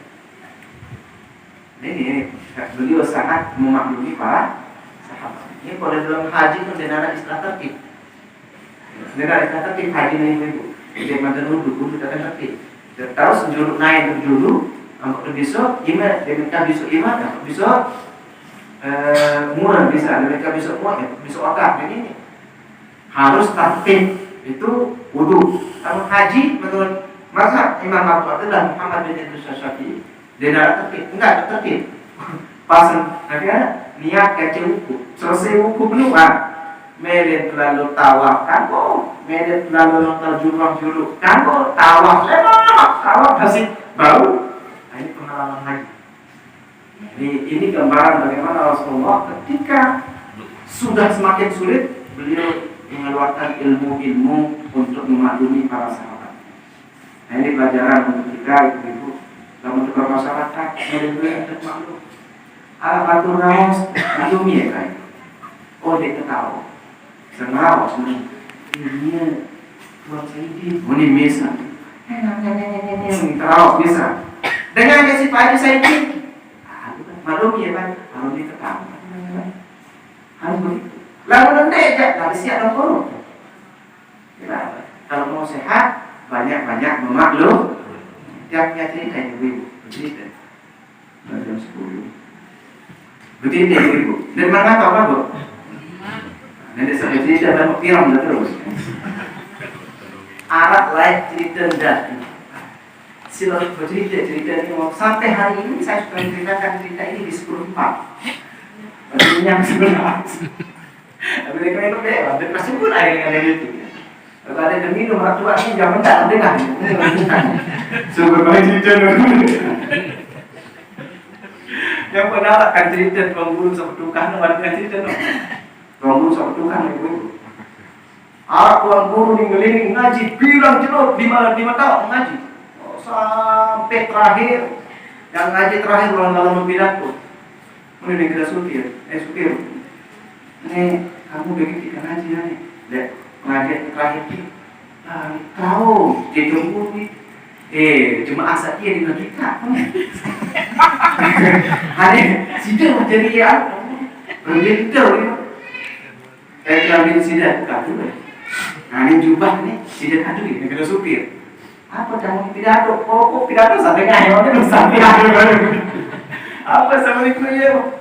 Ini beliau sangat memaklumi para sahabat. Ini kalau dalam haji itu tidak ada istilah tertib. Tidak ada istilah tertib haji nih ibu. Jadi mantan dulu datang tertib. Tahu sejuruk naik dulu. Untuk besok, mereka besok iman, besok murah bisa, mereka besok muat, besok otak. Begini harus tertib itu wudu. Kalau haji menurut mazhab Imam Abu Abdullah Muhammad bin Idris Syafi'i, dia tidak tertib, enggak tertib. Pasang, nanti ada niat kecil wuku, selesai wuku belum Melen terlalu tawaf kanggo, melen terlalu nonton jurang juru kanggo, tawaf masih bau. Nah, ini pengalaman lagi. Jadi ini gambaran bagaimana Rasulullah ketika sudah semakin sulit, beliau mengeluarkan ilmu-ilmu untuk memaklumi para sahabat. Nah, ini pelajaran untuk kita ibu-ibu dalam bermasyarakat, melen untuk maklum. Atur raos maklumi ya kan? Oh dia tahu. Senang, ini buat saya ini, ini bisa. Terus bisa. Dengan kasih pagi saya ini, maklum ya kan, harus diketahui. Harus begitu. Lalu nanti aja, tapi siap dan korup. Kalau mau sehat, banyak-banyak memaklum. Tiap-tiap cerita ibu-ibu, cerita. Jam 10. Begitu ibu-ibu. Dan mana tahu apa bu? Nanti sampai cerita banyak piram dah terus. Alat lain cerita dah. Silakan bercerita ini mau sampai hari ini saya sudah menceritakan cerita ini di 10.4. Artinya 11. Tapi mereka itu bebas, dan pasti pun ada itu. Kalau ada demi nomor tua ini jangan tak dengar. Sungguh banyak cerita dulu. Yang pernah akan cerita tuang guru sama tukang nomor cerita dong. Tuang guru sama tukang ibu. Tuang guru ngeliling ngaji bilang jeruk 5 tahun ngaji. Sampai terakhir yang ngaji terakhir dalam pidato. Ini kita supir. Ini kamu begitu kan ngaji nih. Dek, ngaji terakhir ini. Tahu dia jemput nih. Cuma asal dia dengan kita. Hari sudah material. Begitu ya. Kalau sudah kadu. Nah ini jubah nih, sudah kadu ini kita supir. Apa kamu pidato? Pokok pidato sampai ngayon itu sampai apa sama itu ya?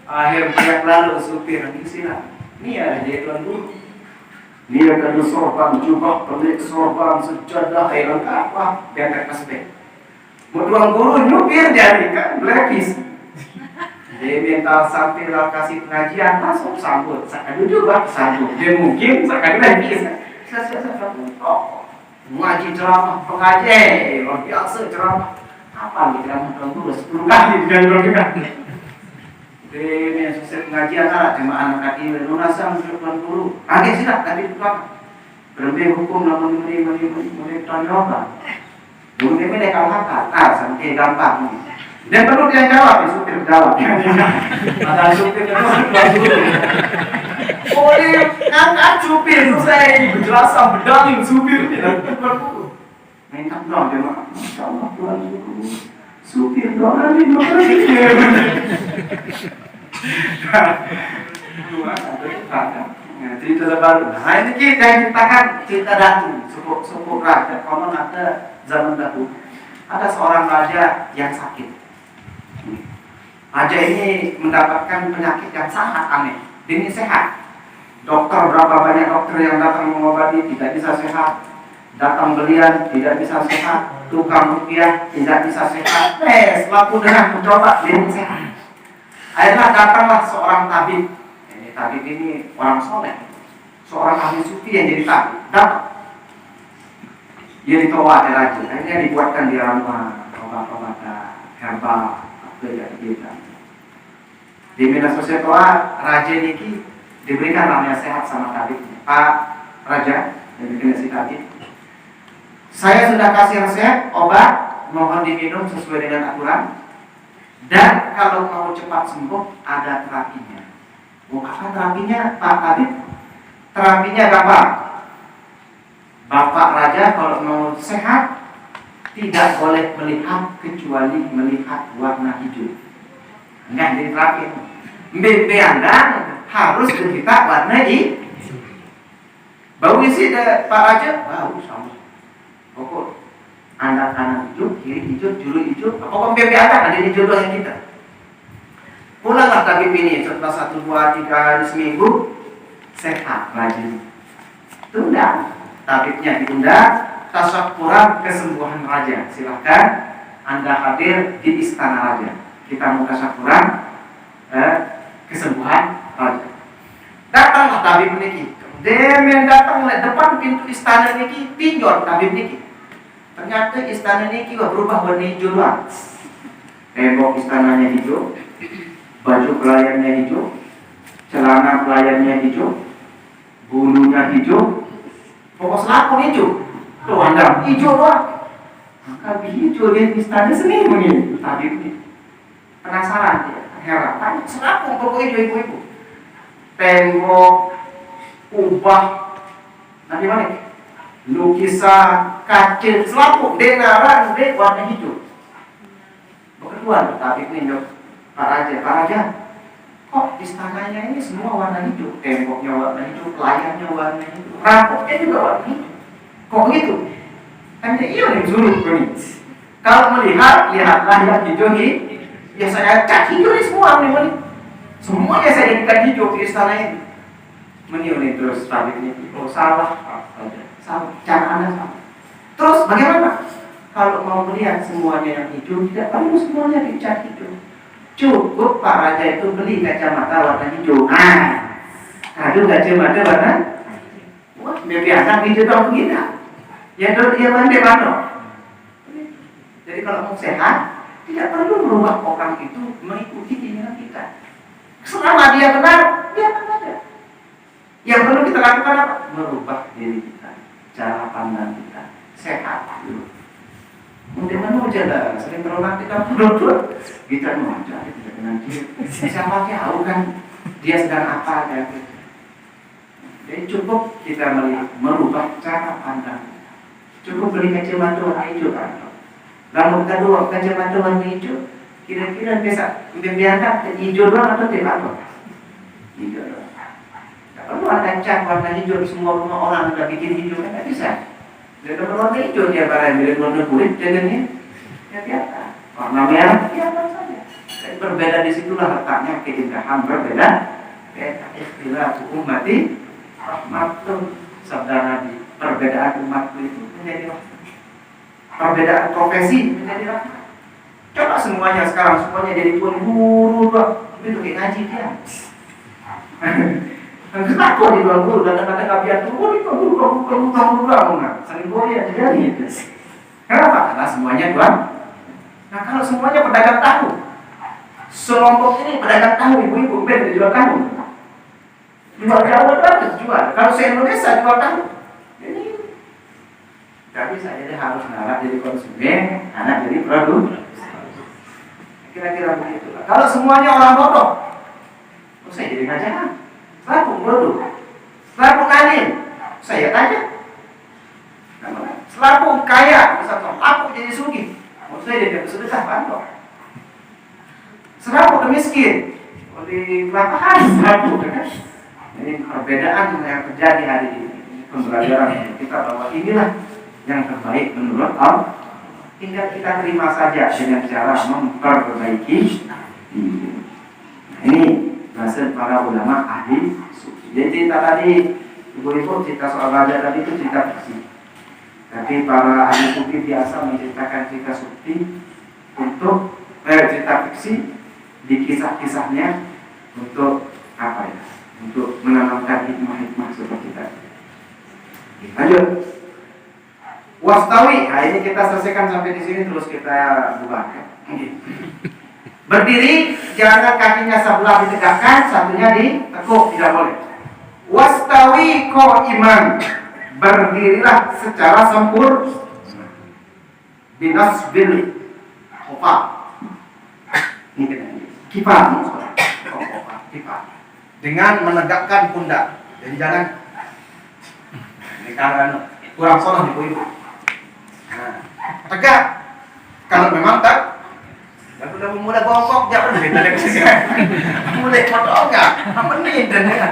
Akhir pihak lalu supir nanti silang. Ini ada dia tuan guru. Dia kadu sorban jubah, pelik sorban sejadah air apa? Dia tak kasih. Mau tuan guru nyupir jadi kan blacklist. Dia minta sampai lah kasih pengajian langsung sambut. Sakadu juga sambut. Dia mungkin sakadu lagi. Oh, ngaji ceramah pengaji luar biasa ceramah. Apa nih ceramah tuan guru 10 kali juga. Ini sukses pengajian lah cuma anak kaki lunasan tuan guru. Agak silap tadi tukang. Berhenti hukum namun ini tanya. Mungkin ini kalau hakkat, sampai gampang. Dan perlu dia jawab, supir jawab. Ada supir itu tuan guru. Oh ini angkat supir selesai penjelasan berdalil supir tidak tuan guru. Minta dong dia mak, Masya Allah tuan guru. Supir doang ini cerita terbaru. Nah ini kita ceritakan cerita datu, suku raja. Konon ada zaman dahulu. Ada seorang raja yang sakit. Raja ini mendapatkan penyakit yang sangat aneh. Ini sehat. Dokter berapa banyak dokter yang datang mengobati tidak bisa sehat. Datang belian tidak bisa sehat. Tukang rupiah tidak bisa sehat. Selaku dengan mencoba ini sehat. Akhirnya datanglah seorang tabib. Ini tabib ini orang soleh, seorang ahli sufi yang jadi tabib. Datang. Dia ditoa oleh raja. Akhirnya dibuatkan di ramuan obat-obatan herbal apa yang kita. Di media sosial toa raja ini diberikan namanya sehat sama tabibnya. Pak Raja yang bikin si tabib. Saya sudah kasih resep obat, mohon diminum sesuai dengan aturan. Dan kalau mau cepat sembuh ada terapinya. Apa terapinya Pak Tabib? Terapinya gampang. Bapak Raja kalau mau sehat tidak boleh melihat kecuali melihat warna hijau. Enggak jadi terapi. Mimpi Anda harus melihat warna hijau. Bau isi Pak Raja? Bau sama. Pokok Anda kanan hijau, kiri hijau, julu hijau. Pokok mimpi Anda ada di jodoh yang kita. Pulanglah tabib ini setelah 1, 2, 3 hari seminggu sehat lagi. Tunda, tabibnya ditunda. Tasyakuran kesembuhan raja. Silahkan Anda hadir di istana raja. Kita mau tasyakuran kesembuhan raja. Datanglah tabib ini. Dia mendatang ke depan pintu istana niki, pinjol tabib niki. Ternyata istana niki berubah warna hijau doang. Tembok istananya hijau, baju pelayannya hijau, celana pelayannya hijau, bulunya hijau, pokok selaput hijau. Tuh anda hijau doang. Maka hijau dia di istana seni begini. Tabib ini penasaran dia, heran. Tanya selaput pokok hijau ibu-ibu. Tembok ubah nanti mana? Lukisan, kaca, selaput, denaran, warna hijau. Kebetulan tapi ini Pak Raja, kok istananya ini semua warna hijau, temboknya warna hijau, pelayannya warna hijau, rambutnya juga warna hijau. Kok begitu? Kan iya nih suruh nih. Kalau melihatlah yang hijau ini, ya saya cat hijau ini semua nih. Semuanya saya jadikan hijau di istana ini. Meniup terus tabib ini, oh salah, cara Anda salah. Terus bagaimana? Kalau mau melihat semuanya yang hijau, tidak perlu semuanya dicat hijau. Cukup Pak Raja itu beli kacamata warna hijau. Aduh kacamata warna, wah biar anak hijau dong kita. Ya dong dia pandai mana? Jadi kalau mau sehat, tidak perlu merubah orang itu mengikuti keinginan kita. Selama dia benar, dia akan ada. Yang perlu kita lakukan apa? Merubah diri kita, cara pandang kita, sehat dulu. Mungkin mana jalan, sering berulang kita berdua, kita mau cari nanti siapa tahu kan dia sedang apa dan gitu. Jadi cukup kita merubah cara pandang. Cukup beli kacamata warna hijau kan. Lalu kedua kacamata warna hijau, kira-kira bisa membiarkan hijau doang atau tidak apa? Hijau doang. Perlu ada cat warna hijau di semua rumah orang udah bikin hijau kan nggak bisa. Jadi warna hijau dia barang milik warna kulit jadinya ya biasa. Warna merah biasa saja. Jadi berbeda di situlah letaknya keindahan berbeda. Beda istilah hukum mati rahmatun sabda Nabi. Perbedaan umat itu menjadi rahmat. Perbedaan profesi menjadi rahmat. Coba semuanya sekarang jadi guru doang. Itu kayak ngaji dia. Kenapa di bawah guru dan kadang-kadang biar turun itu guru sering boleh jadi. Kenapa? Karena semuanya Tuhan. Nah kalau semuanya pedagang tahu, selompok ini pedagang tahu, ibu-ibu ben jual tahu, jual Jawa terus jual. Kalau se Indonesia jual tahu, jadi tapi saya harus ngarah jadi konsumen, anak jadi produk. Kira-kira begitu. Kalau semuanya orang bodoh, saya jadi ngajaran. Selaku bodoh, selaku adil, saya tanya. Selaku kaya, misalkan aku jadi sugih, saya jadi bersedekah bantu. Selaku miskin, di lapangan selaku kan. Ini perbedaan yang terjadi hari ini. Pembelajaran kita bahwa inilah yang terbaik menurut Allah. Tinggal kita terima saja dengan cara memperbaiki diri. Ini hasil para ulama ahli sufi. Jadi cerita tadi, ibu-ibu cerita soal raja tadi itu cerita fiksi. Tapi para ahli sufi biasa menceritakan cerita sufi untuk cerita fiksi di kisah-kisahnya untuk apa ya? Untuk menanamkan hikmah-hikmah seperti tadi. Lanjut. Wastawi. Nah ini kita selesaikan sampai di sini terus kita buka. Berdiri, jangan kakinya sebelah ditegakkan, satunya ditekuk, tidak boleh. Wastawi qa'iman. Berdirilah secara sempurna. Binasbil khufah. Ini kita kifah. Kifah. Dengan menegakkan pundak. Jadi jangan ini kan kurang sono ibu-ibu. Nah, tegak. Kalau memang tak dan sudah mulai bongkok, jangan beda lagi. Mulai potong enggak? Menit dan ya.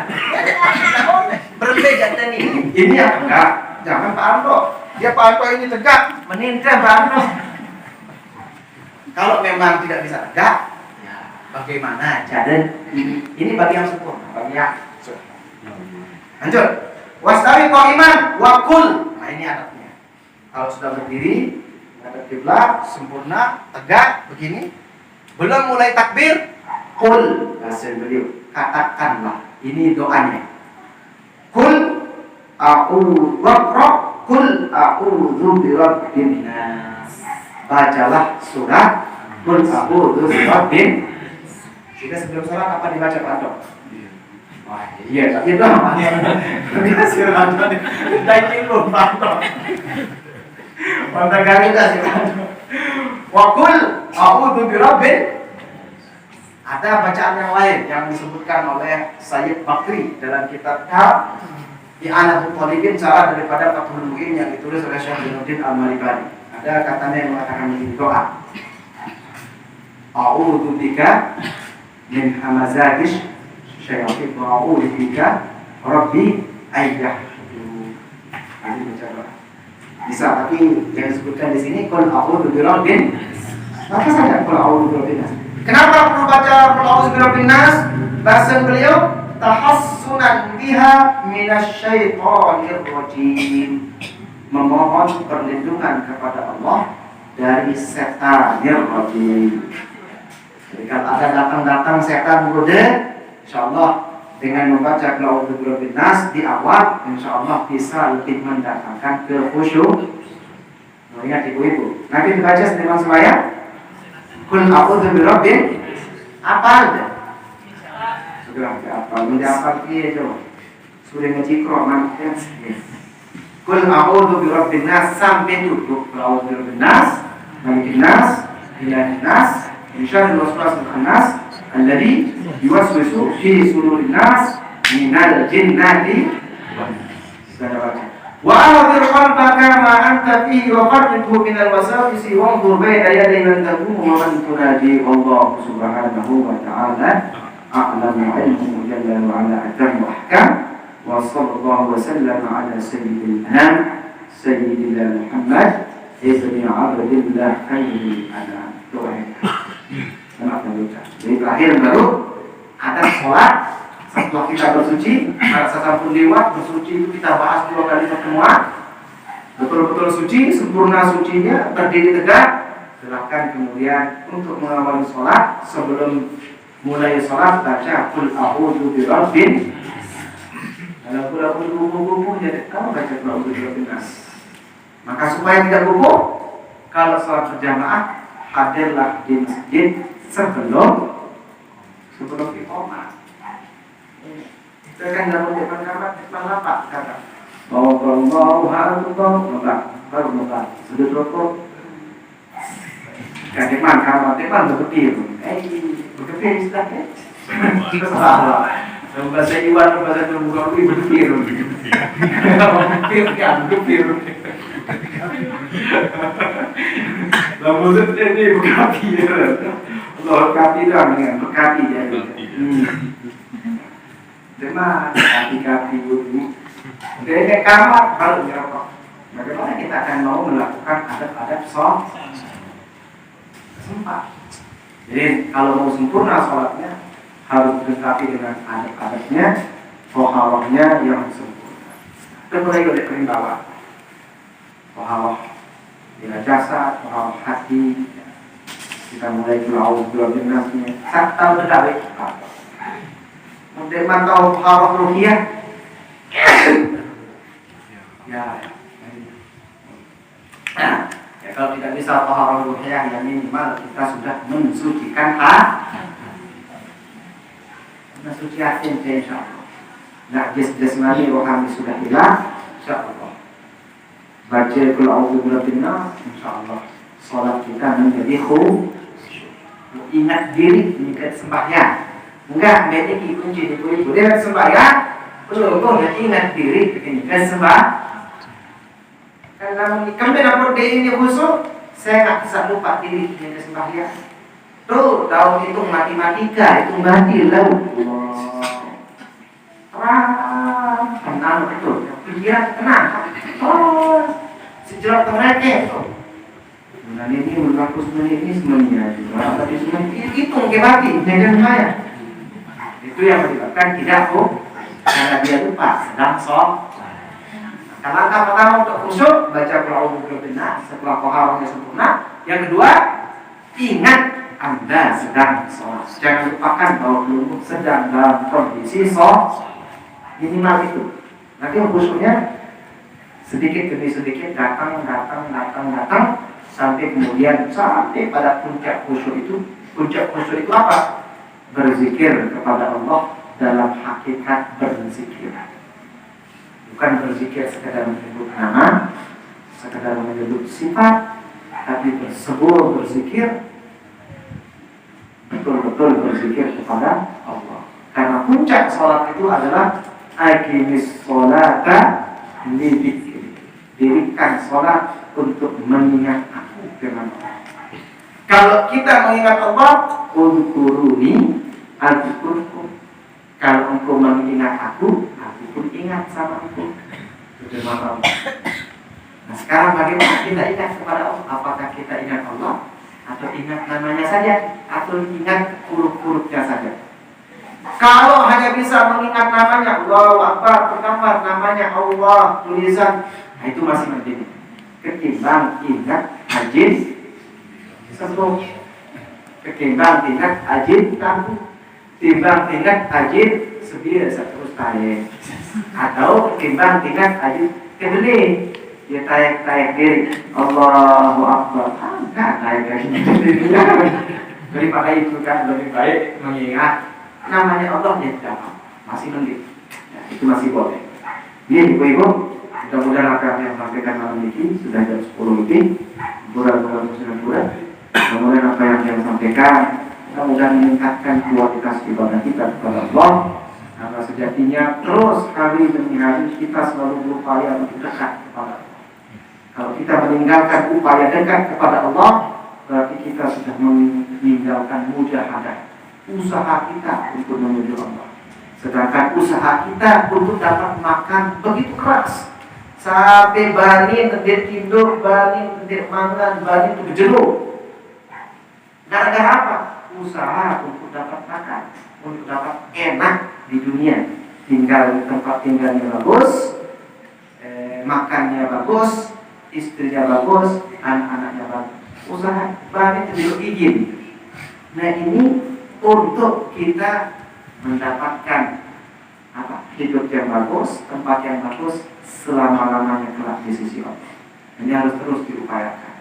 Berhenti jangan ini. Ini yang tegak. Jangan Pak Anto. Dia Pak Anto ini tegak, menindra Pak Anto. Kalau memang tidak bisa tegak, ya bagaimana? Jadi ini bagi yang sempurna, bagi yang lanjut. Wastawi qa'iman wa qul. Nah ini adabnya. Kalau sudah berdiri menghadap kiblat, sempurna, tegak begini. Belum mulai takbir, qul. Hasil beliau, katakanlah. Ini doanya. Qul Qul a'udzu birabbin nas. Bacalah surat Qul a'udzu birabbin. Jika sebelum sholat apa dibaca Pak Anto? Wah iya, itu apa? Kasih Pak Anto. Daging lu Pak Anto. Mantap kali kasih Pak Anto. Wa qul a'udzu birabbin. Ada bacaan yang lain yang disebutkan oleh Sayyid Bakri dalam kitabnya I'anatul Talibin, cara daripada Fathul Mu'in yang ditulis oleh Syekh Jainuddin Al-Maribani. Ada katanya yang mengatakan begini, doa. A'udzu bika min hamazatish syayatin wa a'udzu bika rabbi ayyahdu. Ini baca doa. Bisa, tapi yang disebutkan di sini qul a'udzu birabbin. Maka saja qul a'udzu birabbin nas. Kenapa perlu baca qul a'udzu birabbin nas? Bahasa beliau tahassunan biha minasyaitonir rajim, memohon perlindungan kepada Allah dari setanir rajim. Jadi kalau ada datang setan menggoda, insyaallah dengan membaca qul a'udzu birabbin nas di awal, insyaallah bisa lebih mendatangkan kekhusyuk. Ingat ibu-ibu, nanti dibaca sebelum sembahyang qul a'udzu birabbin apa aja? Apa mendapat dia coba sudah ngecikro mantan. Qul a'udzu birabbin nas sampai tutup. Qul a'udzu birabbin nas, malikin nas, ilahin nas, min syarril waswasil khannas alladzi yuwaswisu fi sudurin nas minal jinnati wa ahdir qalbaka ma anta fihi wa farridhu minal wasawisi wanzur baina yaday man taqumu wa man tunadi Allah subhanahu wa ta'ala a'lamu ilmu jalla wa ala atam wa ahkam wa sallallahu wa sallam ala sayyidil anam sayyidina Muhammad ibni Abdillah khairil anam. Jadi terakhir baru ada sholat. Setelah kita bersuci, rasa pun lewat bersuci itu kita bahas 2 kali pertemuan. Betul-betul suci, sempurna sucinya, berdiri tegak. Silakan kemudian untuk mengawali sholat, sebelum mulai sholat baca qul a'udzu birabbin. Kalau qul kubu jadi kamu baca qul a'udzu birabbin nas. Maka supaya tidak kubu, kalau sholat berjamaah hadirlah di masjid sebelum iqamah. Kita kan dalam depan apa kata Allahu Akbar, baru buka sudah rokok. Depan kamar depan berkepir. Berkepir istilahnya. Salah. Dalam bahasa Iwan, bahasa Turki berkepir. Berkepir kan, berkepir. Lalu maksudnya ini berkepir. Allah berkepir dengan berkepir jadi. Cuma kaki-kaki ini dari kamar baru dirokok. Bagaimana kita akan mau melakukan adab-adab sholat? Sempat. Jadi kalau mau sempurna sholatnya harus dilengkapi dengan adab-adabnya, toharohnya yang sempurna. Kita mulai dari paling bawah. Toharoh bila jasa, toharoh hati. Kita mulai pulau nasnya. Tahu berdawai. Kemudian mantau toharoh ruhiyah. Nah, kalau tidak bisa toharoh ruhiyah yang minimal kita sudah mensucikan mensuci hati insyaallah. Nah, jasmani rohani sudah hilang, insyaallah. Baca qul a'udzu birabbin nas, insyaallah salat kita menjadi khusyuk. Ingat diri, ingat sembahyang. Enggak, ini kunci di ibu dia sembahyang, belum ingat diri, ingat sembahyang. Kalau kami dapat ini khusyuk, saya nggak bisa lupa diri ingat sembahyang. Tuh, tahun itu matematika, itu mati laut. Tenang betul, pikiran tenang. Oh, sejarah mereka tuh. Bulan ini berlaku semuanya ini semuanya juga. Tapi semuanya hitung ke bagi dengan saya. Itu yang menyebabkan tidak karena dia lupa sedang sholat. Langkah pertama untuk khusyuk baca qul a'udzu birabbin nas setelah toharohnya sempurna. Yang kedua, ingat Anda sedang sholat. Jangan lupakan bahwa belum sedang dalam kondisi sholat. Minimal itu. Nanti khusyuknya sedikit demi sedikit datang sampai kemudian sampai pada puncak khusyuk itu. Puncak khusyuk itu apa? Berzikir kepada Allah dalam hakikat berzikir. Bukan berzikir sekedar menyebut nama, sekedar menyebut sifat, tapi berzikir betul-betul berzikir kepada Allah. Karena puncak sholat itu adalah aqimis sholata lidzikri. Dirikan sholat untuk mengingat aku dengan Allah. Kalau kita mengingat Allah, unkuruni azkurkum. Kalau engkau mengingat aku pun ingat sama aku. Nah, sekarang bagaimana kita ingat kepada Allah? Apakah kita ingat Allah, atau ingat namanya saja, atau ingat huruf-hurufnya saja? Kalau hanya bisa mengingat namanya, Allahu Akbar, tergambar namanya Allah, tulisan, nah itu masih mending. Ketimbang ingat ajin sembuh, ketimbang ingat ajin kambuh, timbang ingat ajin sebiasa terus tarik, atau ketimbang ingat ajin kedele dia tarik diri Allahu Akbar, enggak tarik diri. Daripada itu kan lebih baik mengingat namanya Allah ya tidak, masih mending, ya, itu masih boleh. Ini ibu-ibu, mudah-mudahan apa yang sampaikan malam ini sudah jam 10 lebih, mudah-mudahan apa yang saya sampaikan mudah-mudahan meningkatkan kualitas ibadah kita kepada Allah. Karena sejatinya terus hari demi hari kita selalu berupaya untuk dekat kepada Allah. Kalau kita meninggalkan upaya dekat kepada Allah, berarti kita sudah meninggalkan mujahadah, usaha kita untuk menuju Allah. Sedangkan usaha kita untuk dapat makan begitu keras, sampai bani tendir kinduk, bani tendir mangan, bani itu jeruk. Gara-gara apa? Usaha untuk dapat makan, untuk dapat enak di dunia, tinggal tempat tinggalnya bagus, makannya bagus, istrinya bagus, anak-anaknya bagus. Usaha bani tendir izin. Nah ini untuk kita mendapatkan apa? Hidup yang bagus, tempat yang bagus selama-lamanya kelak di sisi Allah. Ini harus terus diupayakan.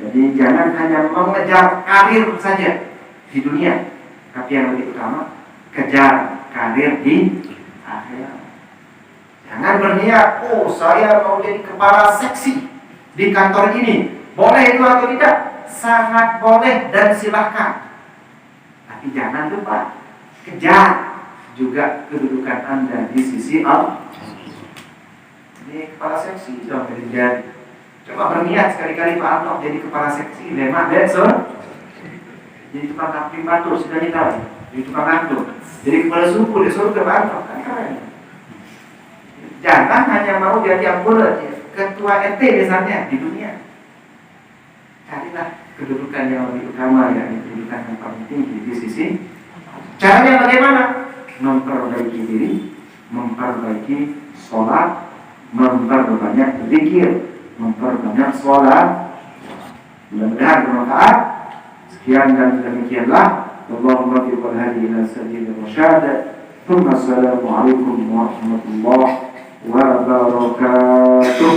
Jadi jangan hanya mengejar karir saja di dunia, tapi yang lebih utama kejar karir di akhirat. Jangan berniat, oh saya mau jadi kepala seksi di kantor ini. Boleh itu atau tidak? Sangat boleh dan silahkan. Tapi jangan lupa kejar juga kedudukan Anda di sisi Allah. Ini kepala seksi dong jadi. Coba berniat sekali-kali Pak Anto jadi kepala seksi, lemak besok jadi tukang kapling batu, sudah tahu. Jadi tukang antum, jadi kepala suku di surga Pak Anto, kan keren. Jangan hanya mau jadi anggota ketua RT misalnya di dunia. Carilah kedudukan yang lebih utama, yakni kedudukan yang paling tinggi di sisi. Caranya bagaimana? Memperbaiki diri, memperbaiki sholat, memperbanyak zikir, memperbanyak sholat. Mudah-mudahan bermanfaat. Sekian dan demikianlah. Allahumma fiqhal hadi ila sabil rasyad. Assalamualaikum warahmatullahi wabarakatuh.